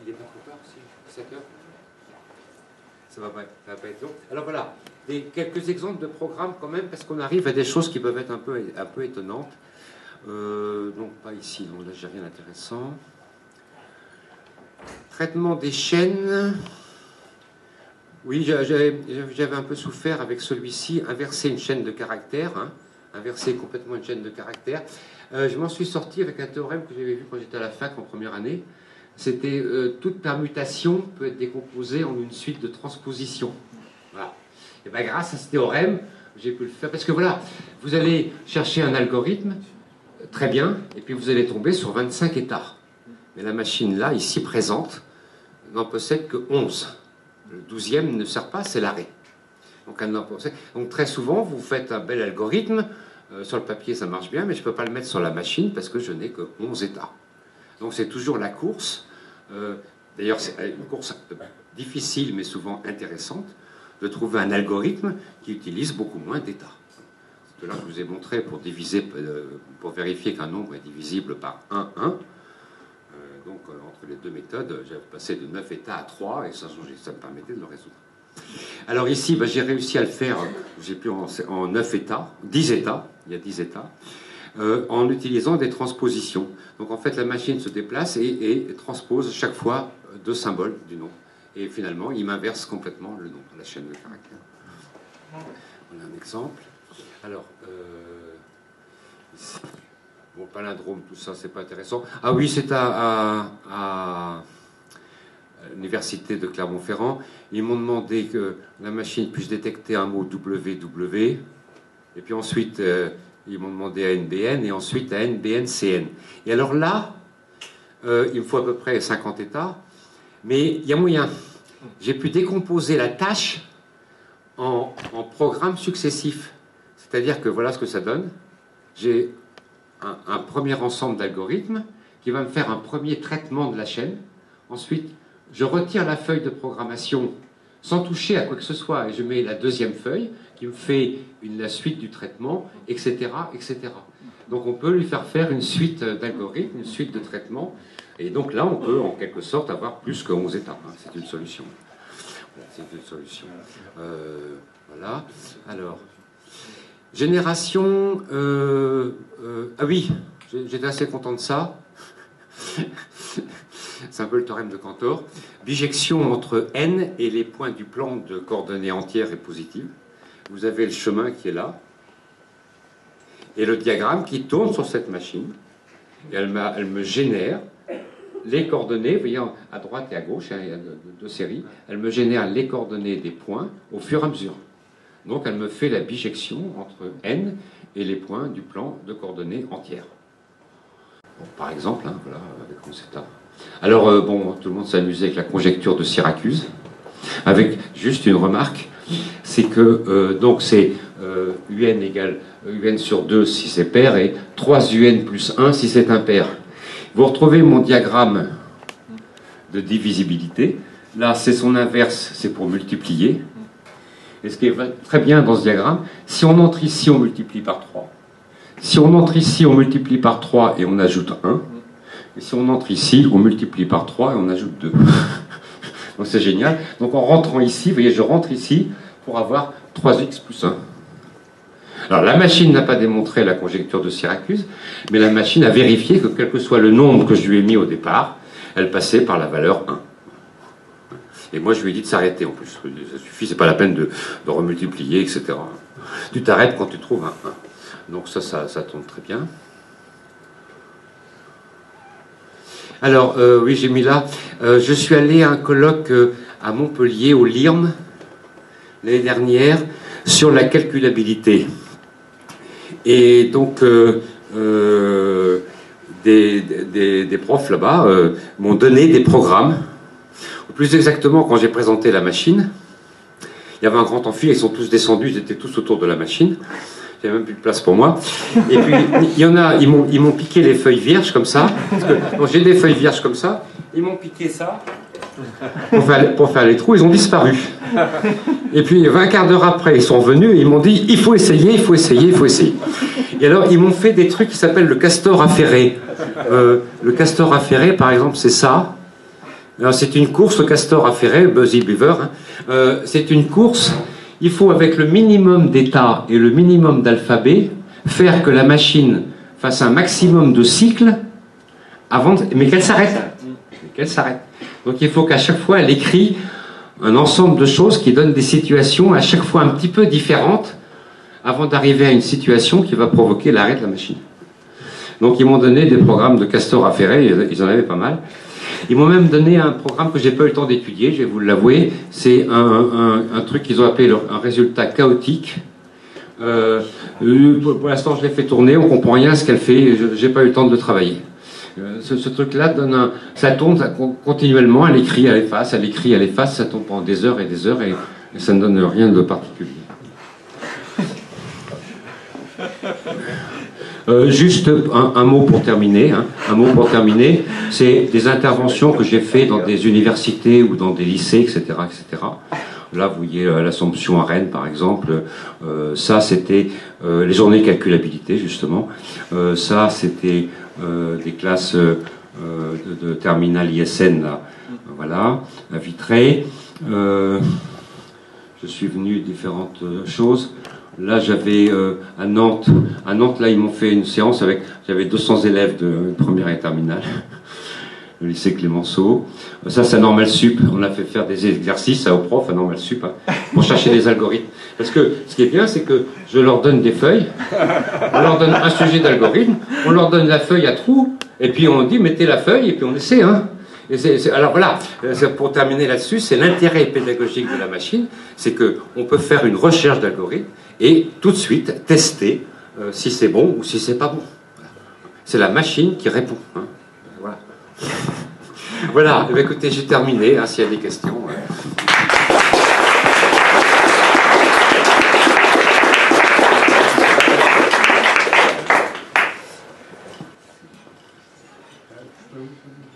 Il est pas trop tard, si 7 heures. Ça va pas être long. Alors voilà, quelques exemples de programmes quand même, parce qu'on arrive à des choses qui peuvent être un peu étonnantes. Donc pas ici, donc là j'ai rien d'intéressant. Traitement des chaînes. Oui, j'avais un peu souffert avec celui-ci, inverser une chaîne de caractères, hein, inverser complètement une chaîne de caractères. Je m'en suis sorti avec un théorème que j'avais vu quand j'étais à la fac en première année. C'était toute permutation peut être décomposée en une suite de transpositions. Voilà. Et bien grâce à ce théorème, j'ai pu le faire. Parce que voilà, vous allez chercher un algorithme, très bien, et puis vous allez tomber sur 25 états. Mais la machine là, ici présente, n'en possède que 11. Le 12e ne sert pas, c'est l'arrêt. Donc, elle n'en possède. Donc très souvent, vous faites un bel algorithme, sur le papier ça marche bien, mais je ne peux pas le mettre sur la machine parce que je n'ai que 11 états. Donc c'est toujours la course, d'ailleurs c'est une course difficile mais souvent intéressante, de trouver un algorithme qui utilise beaucoup moins d'états. C'est là que je vous ai montré pour diviser, pour vérifier qu'un nombre est divisible par 1, 1. Donc entre les deux méthodes, j'ai passé de 9 états à 3 et ça me permettait de le résoudre. Alors ici, j'ai réussi à le faire, j'ai pu en 9 états, 10 états, il y a 10 états. En utilisant des transpositions. Donc en fait la machine se déplace et transpose chaque fois 2 symboles du nombre. Et finalement il m'inverse complètement le nombre, la chaîne de caractères. On a un exemple. Alors, ici. Bon, palindrome, tout ça, c'est pas intéressant. Ah oui, c'est à l'université de Clermont-Ferrand. Ils m'ont demandé que la machine puisse détecter un mot WW. Et puis ensuite... ils m'ont demandé à NBN et ensuite à NBN-CN. Et alors là, il me faut à peu près 50 états, mais il y a moyen. J'ai pu décomposer la tâche en programmes successifs. C'est-à-dire que voilà ce que ça donne. J'ai un premier ensemble d'algorithmes qui va me faire un premier traitement de la chaîne. Ensuite, je retire la feuille de programmation sans toucher à quoi que ce soit et je mets la deuxième feuille qui me fait la suite du traitement, etc., etc. Donc on peut lui faire une suite d'algorithmes, une suite de traitements, et donc là on peut en quelque sorte avoir plus que 11 étapes. Hein. C'est une solution. C'est une solution. Voilà. Alors, génération... ah oui, j'étais assez content de ça. C'est un peu le théorème de Cantor. Bijection entre n et les points du plan de coordonnées entières et positives. Vous avez le chemin qui est là. Et le diagramme qui tourne sur cette machine. Et elle me génère les coordonnées, vous voyez, à droite et à gauche, hein, il y a 2 séries. Elle me génère les coordonnées des points au fur et à mesure. Donc elle me fait la bijection entre n et les points du plan de coordonnées entières. Bon, par exemple, hein, voilà, avec Rosetta. Alors, bon, tout le monde s'est amusé avec la conjecture de Syracuse. avec juste une remarque, c'est que donc c'est UN égale UN sur 2 si c'est pair, et 3 UN plus 1 si c'est impair. Vous retrouvez mon diagramme de divisibilité. Là, c'est son inverse, c'est pour multiplier. Et ce qui est très bien dans ce diagramme, si on entre ici, on multiplie par 3. Si on entre ici, on multiplie par 3 et on ajoute 1. Et si on entre ici, on multiplie par 3 et on ajoute 2. Donc c'est génial. Donc en rentrant ici, vous voyez, je rentre ici pour avoir 3x plus 1. Alors la machine n'a pas démontré la conjecture de Syracuse, mais la machine a vérifié que quel que soit le nombre que je lui ai mis au départ, elle passait par la valeur 1. Et moi je lui ai dit de s'arrêter en plus. Ça suffit, c'est pas la peine de remultiplier, etc. Tu t'arrêtes quand tu trouves un 1. Donc ça tombe très bien. Alors, oui, j'ai mis là. Je suis allé à un colloque à Montpellier, au LIRM, l'année dernière, sur la calculabilité. Et donc, des profs là-bas m'ont donné des programmes. Plus exactement, quand j'ai présenté la machine, il y avait un grand amphi, ils sont tous descendus, ils étaient tous autour de la machine. Il n'y avait même plus de place pour moi. Et puis, il y en a, ils m'ont piqué les feuilles vierges comme ça. Donc j'ai des feuilles vierges comme ça. Ils m'ont piqué ça pour faire les trous. Ils ont disparu. Et puis, 20 quarts d'heure après, ils sont venus et ils m'ont dit, il faut essayer, il faut essayer, il faut essayer. Et alors, ils m'ont fait des trucs qui s'appellent le castor affairé. Le castor affairé, par exemple, c'est ça. C'est une course, le castor affairé, Buzzy Beaver. C'est une course. Il faut, avec le minimum d'états et le minimum d'alphabet, faire que la machine fasse un maximum de cycles avant mais qu'elle s'arrête. Donc il faut qu'à chaque fois, elle écrit un ensemble de choses qui donnent des situations à chaque fois un petit peu différentes avant d'arriver à une situation qui va provoquer l'arrêt de la machine. Donc ils m'ont donné des programmes de castor affairé, ils en avaient pas mal. Ils m'ont même donné un programme que j'ai pas eu le temps d'étudier, je vais vous l'avouer. C'est un truc qu'ils ont appelé un résultat chaotique. Pour l'instant, je l'ai fait tourner, on comprend rien à ce qu'elle fait, j'ai pas eu le temps de le travailler. Ce truc-là donne ça tourne continuellement, elle écrit, elle efface, elle écrit, elle efface, ça tourne pendant des heures et ça ne donne rien de particulier. Juste un mot pour terminer. Un mot pour terminer. C'est des interventions que j'ai fait dans des universités ou dans des lycées, etc., etc. Là, vous voyez l'Assomption à Rennes, par exemple. Ça, c'était les journées calculabilité, justement. Ça, c'était des classes de terminale ISN, là. Voilà, à Vitré. Je suis venu différentes choses. Là, j'avais à Nantes, là, ils m'ont fait une séance avec, j'avais 200 élèves de première et terminale, le lycée Clémenceau. Ça, c'est à Normal Sup. On a fait faire des exercices aux profs à Normal Sup, pour chercher des algorithmes. Parce que ce qui est bien, c'est que je leur donne des feuilles, on leur donne un sujet d'algorithme, on leur donne la feuille à trous, et puis on dit, mettez la feuille, et puis on essaie, alors voilà, pour terminer là-dessus, c'est l'intérêt pédagogique de la machine, c'est qu'on peut faire une recherche d'algorithme et tout de suite tester si c'est bon ou si c'est pas bon. C'est la machine qui répond. Voilà. Voilà, écoutez, j'ai terminé, s'il y a des questions.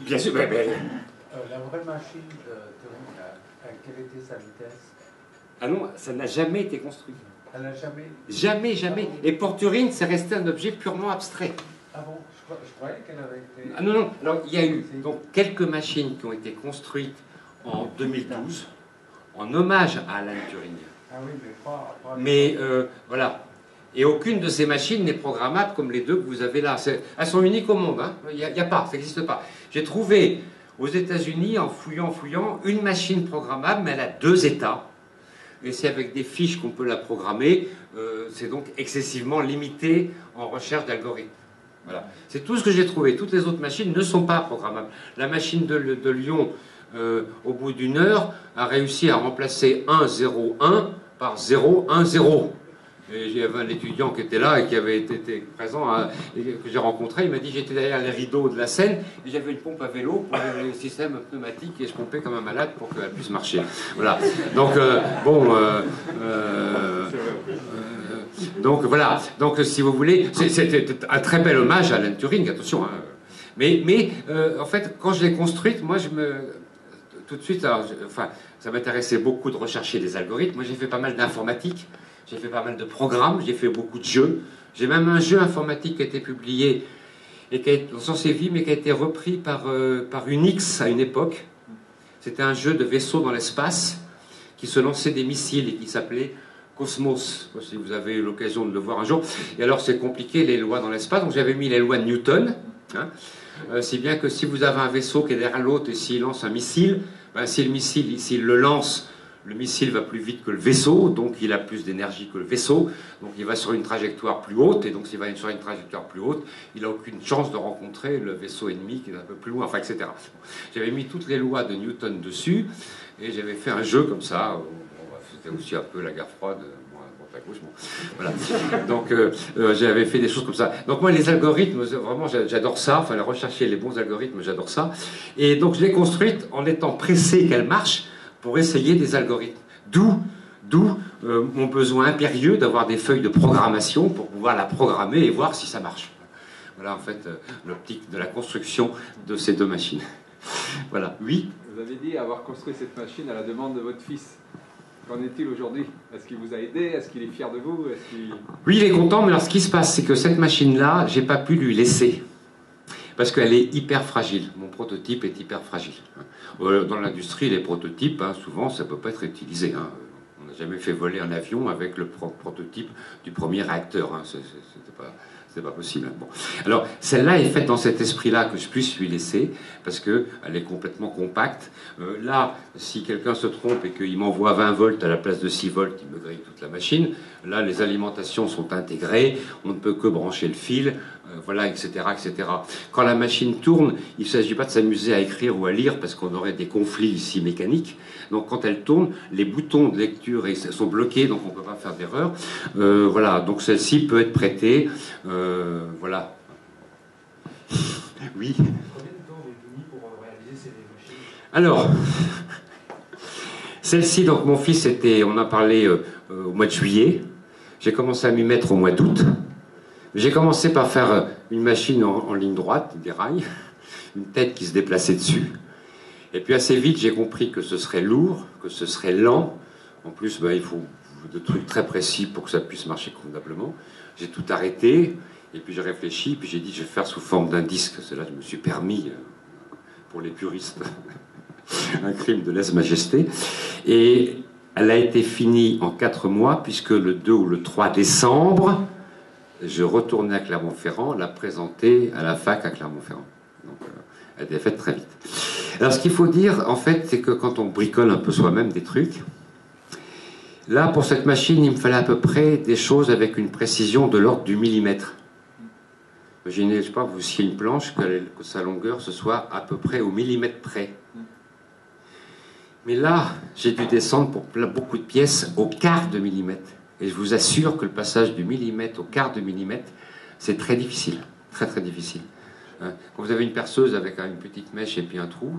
Bien sûr, mais... La vraie machine de Turing, quelle était sa vitesse? Ah non, ça n'a jamais été construit. Elle n'a jamais... Jamais. Et pour Turing, c'est resté un objet purement abstrait. Ah bon, je croyais qu'elle avait été... Ah non. Alors, il y a eu donc, quelques machines qui ont été construites en 2012, en hommage à Alan Turing. Ah oui, mais pas mais voilà. Et aucune de ces machines n'est programmable comme les deux que vous avez là. Elles sont uniques au monde. Il n'y a pas, ça n'existe pas. J'ai trouvé aux États-Unis, en fouillant, une machine programmable, mais elle a 2 états. Et c'est avec des fiches qu'on peut la programmer. C'est donc excessivement limité en recherche d'algorithmes. Voilà. C'est tout ce que j'ai trouvé. Toutes les autres machines ne sont pas programmables. La machine de Lyon, au bout d'1 heure, a réussi à remplacer 1, 0, 1 par 0, 1, 0. Et il y avait un étudiant qui était là et qui avait été présent, et que j'ai rencontré. Il m'a dit j'étais derrière les rideaux de la scène et j'avais une pompe à vélo pour le système pneumatique et je pompais comme un malade pour qu'elle puisse marcher. Voilà. Donc, donc voilà. Donc si vous voulez, c'était un très bel hommage à Alan Turing, attention. Hein. Mais en fait, quand je l'ai construite, moi tout de suite, enfin, ça m'intéressait beaucoup de rechercher des algorithmes. Moi j'ai fait pas mal d'informatique. J'ai fait pas mal de programmes, j'ai fait beaucoup de jeux. J'ai même un jeu informatique qui a été publié et qui a été dans ses vies, mais qui a été repris par Unix à une époque. C'était un jeu de vaisseau dans l'espace qui se lançait des missiles et qui s'appelait Cosmos. Si vous avez eu l'occasion de le voir un jour. Et alors c'est compliqué les lois dans l'espace, donc j'avais mis les lois de Newton. Hein, si bien que si vous avez un vaisseau qui est derrière l'autre et s'il lance un missile, ben, si le missile, s'il le lance, le missile va plus vite que le vaisseau, donc il a plus d'énergie que le vaisseau, donc il va sur une trajectoire plus haute, et donc s'il va sur une trajectoire plus haute, il n'a aucune chance de rencontrer le vaisseau ennemi qui est un peu plus loin, enfin, etc. J'avais mis toutes les lois de Newton dessus, et j'avais fait un jeu comme ça, c'était aussi un peu la guerre froide, à gauche, bon. Voilà. Donc j'avais fait des choses comme ça. Donc moi les algorithmes, vraiment j'adore ça, enfin rechercher les bons algorithmes, j'adore ça. Et donc je l'ai construite en étant pressé qu'elle marche pour essayer des algorithmes. D'où mon besoin impérieux d'avoir des feuilles de programmation pour pouvoir la programmer et voir si ça marche. Voilà en fait l'optique de la construction de ces deux machines. Voilà, oui. Vous avez dit avoir construit cette machine à la demande de votre fils. Qu'en est-il aujourd'hui? Est-ce qu'il vous a aidé? Est-ce qu'il est fier de vous? Oui, il est content, mais alors ce qui se passe, c'est que cette machine-là, j'ai pas pu lui laisser. Parce qu'elle est hyper fragile. Mon prototype est hyper fragile. Dans l'industrie, les prototypes, hein, souvent, ça ne peut pas être utilisé. Hein. On n'a jamais fait voler un avion avec le prototype du premier réacteur. Hein. C'était pas possible. Bon. Alors, celle-là est faite dans cet esprit-là que je puisse lui laisser, parce qu'elle est complètement compacte. Là, si quelqu'un se trompe et qu'il m'envoie 20 volts à la place de 6 volts, il me grille toute la machine. Là, les alimentations sont intégrées, on ne peut que brancher le fil, voilà, etc., etc. Quand la machine tourne, il ne s'agit pas de s'amuser à écrire ou à lire, parce qu'on aurait des conflits ici mécaniques. Donc, quand elle tourne, les boutons de lecture sont bloqués, donc on ne peut pas faire d'erreur. Voilà, donc celle-ci peut être prêtée. Voilà. Oui. Combien de temps avez-vous mis pour réaliser ces machines? Alors, celle-ci, donc mon fils on a parlé au mois de juillet. J'ai commencé à m'y mettre au mois d'août. J'ai commencé par faire une machine en ligne droite, des rails, une tête qui se déplaçait dessus. Et puis assez vite, j'ai compris que ce serait lourd, que ce serait lent. En plus, il faut des trucs très précis pour que ça puisse marcher convenablement. J'ai tout arrêté, et puis j'ai réfléchi, puis j'ai dit je vais faire sous forme d'un disque. C'est là que je me suis permis, pour les puristes, un crime de lèse-majesté. Et elle a été finie en 4 mois, puisque le 2 ou le 3 décembre, je retournais à Clermont-Ferrand, la présenter à la fac à Clermont-Ferrand. Donc elle a été faite très vite. Alors ce qu'il faut dire, en fait, c'est que quand on bricole un peu soi-même des trucs, là, pour cette machine, il me fallait à peu près des choses avec une précision de l'ordre du millimètre. Imaginez, je sais pas, vous sciez une planche, que sa longueur ce soit à peu près au millimètre près. Mais là, j'ai dû descendre pour beaucoup de pièces au quart de millimètre. Et je vous assure que le passage du millimètre au quart de millimètre, c'est très difficile. Très très difficile. Quand vous avez une perceuse avec une petite mèche et puis un trou,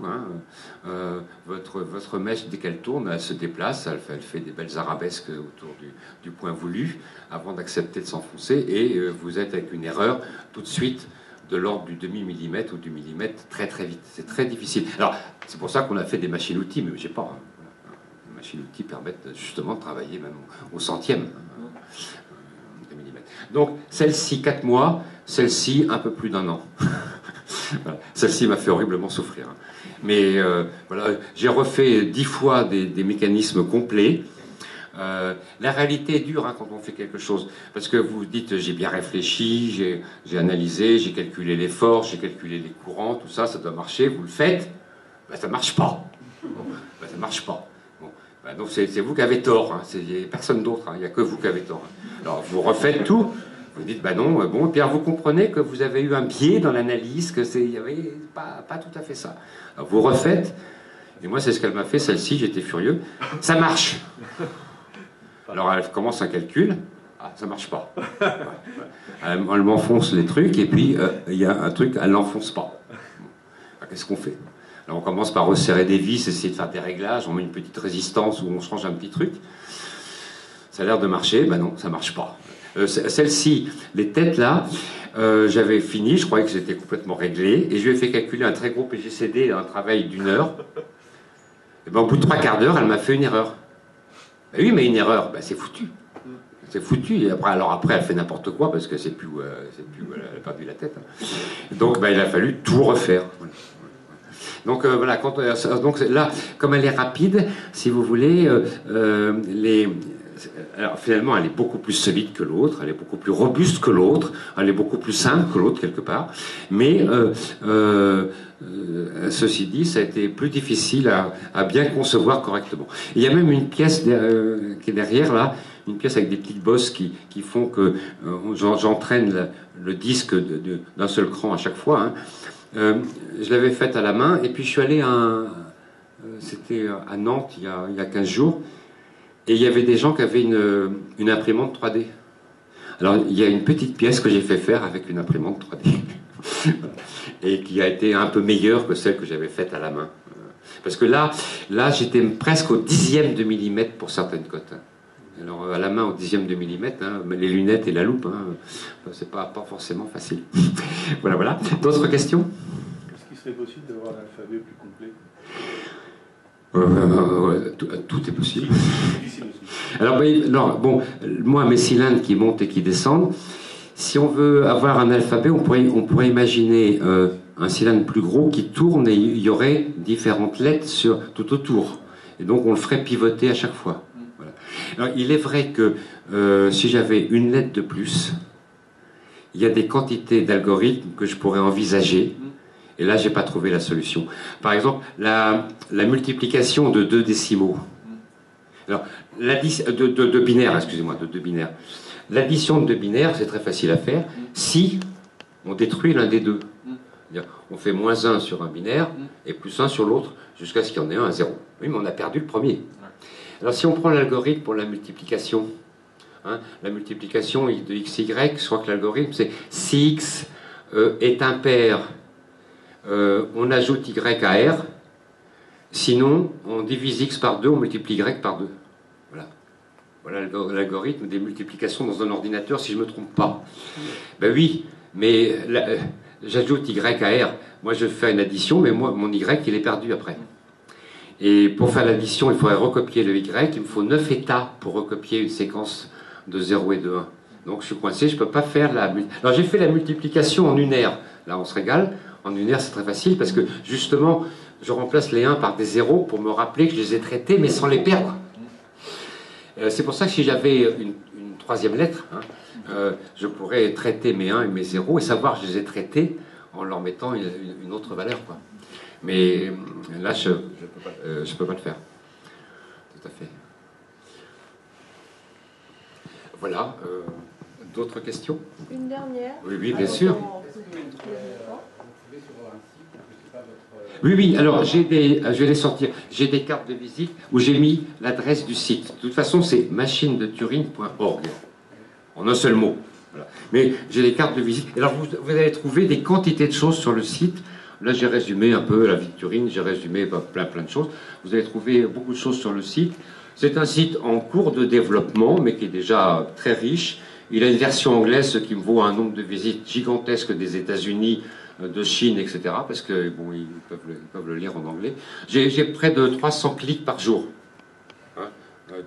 votre mèche, dès qu'elle tourne, elle se déplace, elle fait des belles arabesques autour du point voulu, avant d'accepter de s'enfoncer, et vous êtes avec une erreur tout de suite de l'ordre du demi-millimètre ou du millimètre très très vite. C'est très difficile. Alors, c'est pour ça qu'on a fait des machines-outils, mais j'ai pas. Les machines-outils permettent justement de travailler même au centième de millimètre. Donc, celle-ci, 4 mois, celle-ci, un peu plus d'1 an. Voilà. Celle-ci m'a fait horriblement souffrir. Mais voilà, j'ai refait 10 fois des mécanismes complets. La réalité est dure quand on fait quelque chose, parce que vous dites j'ai bien réfléchi, j'ai analysé, j'ai calculé les forces, j'ai calculé les courants, tout ça, ça doit marcher, vous le faites, ça marche pas. Bon, ça marche pas. Bon, donc c'est vous qui avez tort, il n'y a personne d'autre, il n'y a que vous qui avez tort. Alors vous refaites tout, vous dites non, bon, et puis alors vous comprenez que vous avez eu un biais dans l'analyse, que il n'y avait pas tout à fait ça. Alors vous refaites, et moi c'est ce qu'elle m'a fait, celle-ci, j'étais furieux, ça marche. Alors elle commence un calcul, Ah, ça marche pas. Ouais. Elle m'enfonce les trucs, et puis il y a un truc, elle l'enfonce pas. Qu'est-ce qu'on fait? Alors on commence par resserrer des vis, essayer de faire des réglages, on met une petite résistance ou on change un petit truc. Ça a l'air de marcher, ben non, ça marche pas. Celle-ci, les têtes là, j'avais fini, je croyais que c'était complètement réglé, et je lui ai fait calculer un très gros PGCD, un travail d'1 heure. Et ben, au bout de 3/4 d'heure, elle m'a fait une erreur. Ben oui, mais une erreur, ben, c'est foutu. C'est foutu. Et après, alors après, elle fait n'importe quoi parce que c'est plus, elle a perdu la tête. Donc, ben, il a fallu tout refaire. Voilà. Donc voilà, donc là, comme elle est rapide, si vous voulez, alors finalement, elle est beaucoup plus solide que l'autre, elle est beaucoup plus robuste que l'autre, elle est beaucoup plus simple que l'autre quelque part. Mais ceci dit, ça a été plus difficile à bien concevoir correctement. Il y a même une pièce qui est derrière là, une pièce avec des petites bosses qui font que j'entraîne le disque d'un seul cran à chaque fois. Hein. Je l'avais faite à la main, et puis je suis allé c'était à Nantes il y a 15 jours, et il y avait des gens qui avaient une imprimante 3D. Alors il y a une petite pièce que j'ai fait faire avec une imprimante 3D, et qui a été un peu meilleure que celle que j'avais faite à la main. Parce que là j'étais presque au 10e de millimètre pour certaines cotes. Alors à la main au 10e de millimètre, hein, les lunettes et la loupe, hein, c'est pas forcément facile. Voilà. D'autres questions? Est-ce qu'il serait possible d'avoir un alphabet plus complet? Tout est possible. Alors non, bon, moi mes cylindres qui montent et qui descendent, si on veut avoir un alphabet, on pourrait imaginer un cylindre plus gros qui tourne, et il y aurait différentes lettres tout autour. Et donc on le ferait pivoter à chaque fois. Voilà. Alors il est vrai que si j'avais une lettre de plus, il y a des quantités d'algorithmes que je pourrais envisager. Et là, j'ai pas trouvé la solution. Par exemple, la multiplication de 2 décimaux. Alors, de binaires, excusez-moi, de 2 binaires. L'addition de 2 binaires, c'est très facile à faire si on détruit l'un des deux. On fait -1 sur un binaire et +1 sur l'autre jusqu'à ce qu'il y en ait un à 0. Oui, mais on a perdu le premier. Alors, si on prend l'algorithme pour la multiplication, hein, la multiplication de xy, je crois que l'algorithme, c'est si x est impair, on ajoute y à r, sinon on divise x par 2, on multiplie y par 2. Voilà l'algorithme des multiplications dans un ordinateur, si je ne me trompe pas. Ben oui, mais j'ajoute y à r. Moi je fais une addition, mais moi mon y il est perdu après. Et pour faire l'addition, il faudrait recopier le y. Il me faut 9 états pour recopier une séquence de 0 et de 1. Donc je suis coincé, je ne peux pas faire la... Alors j'ai fait la multiplication en unaire. Là on se régale. En unaire c'est très facile parce que justement je remplace les 1 par des 0 pour me rappeler que je les ai traités mais sans les perdre. C'est pour ça que si j'avais une troisième lettre, hein, je pourrais traiter mes 1 et mes 0 et savoir que je les ai traités en leur mettant une autre valeur, quoi. Mais là je peux pas le faire. Tout à fait. Voilà. D'autres questions? Une dernière. Oui, bien sûr. Oui, alors je vais les sortir. J'ai des cartes de visite où j'ai mis l'adresse du site. De toute façon, c'est machinedeturing.org, en un seul mot. Voilà. Mais j'ai des cartes de visite. Alors vous allez trouver des quantités de choses sur le site. Là, j'ai résumé un peu la vie de Turing, j'ai résumé plein de choses. Vous allez trouver beaucoup de choses sur le site. C'est un site en cours de développement, mais qui est déjà très riche. Il a une version anglaise, ce qui me vaut un nombre de visites gigantesque des États-Unis, de Chine, etc. Parce que bon, ils peuvent le lire en anglais. J'ai près de 300 clics par jour, hein,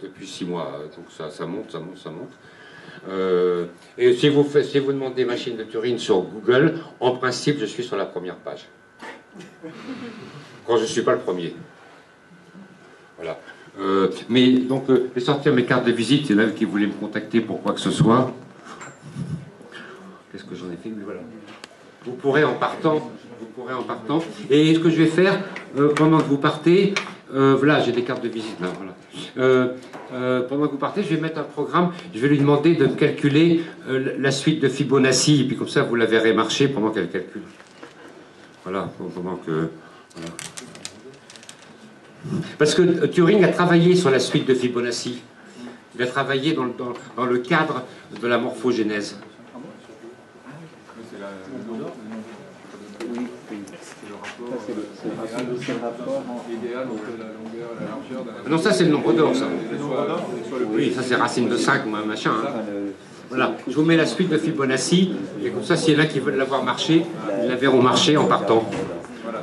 depuis 6 mois. Donc ça monte. Et si vous demandez machine de Turing sur Google, en principe, je suis sur la première page. Quand je ne suis pas le premier. Voilà. Mais donc, je vais sortir mes cartes de visite. Il y en a qui voulaient me contacter pour quoi que ce soit. Qu'est-ce que j'en ai fait? Mais voilà. Vous pourrez en partant. Et ce que je vais faire, pendant que vous partez, voilà, j'ai des cartes de visite là. Voilà. Pendant que vous partez, je vais mettre un programme. Je vais lui demander de calculer la suite de Fibonacci. Et puis comme ça, vous la verrez marcher pendant qu'elle calcule. Voilà, pendant que... Voilà. Parce que Turing a travaillé sur la suite de Fibonacci. Il a travaillé dans le cadre de la morphogénèse. C'est le rapport idéal entre la longueur et la largeur. Non, ça c'est le nombre d'or, ça. Soit Oui, ça c'est racine de 5, machin. Hein. Voilà, je vous mets la suite de Fibonacci, et comme ça, s'il y en a qui veulent la voir marcher, ils la verront marcher en partant. Voilà.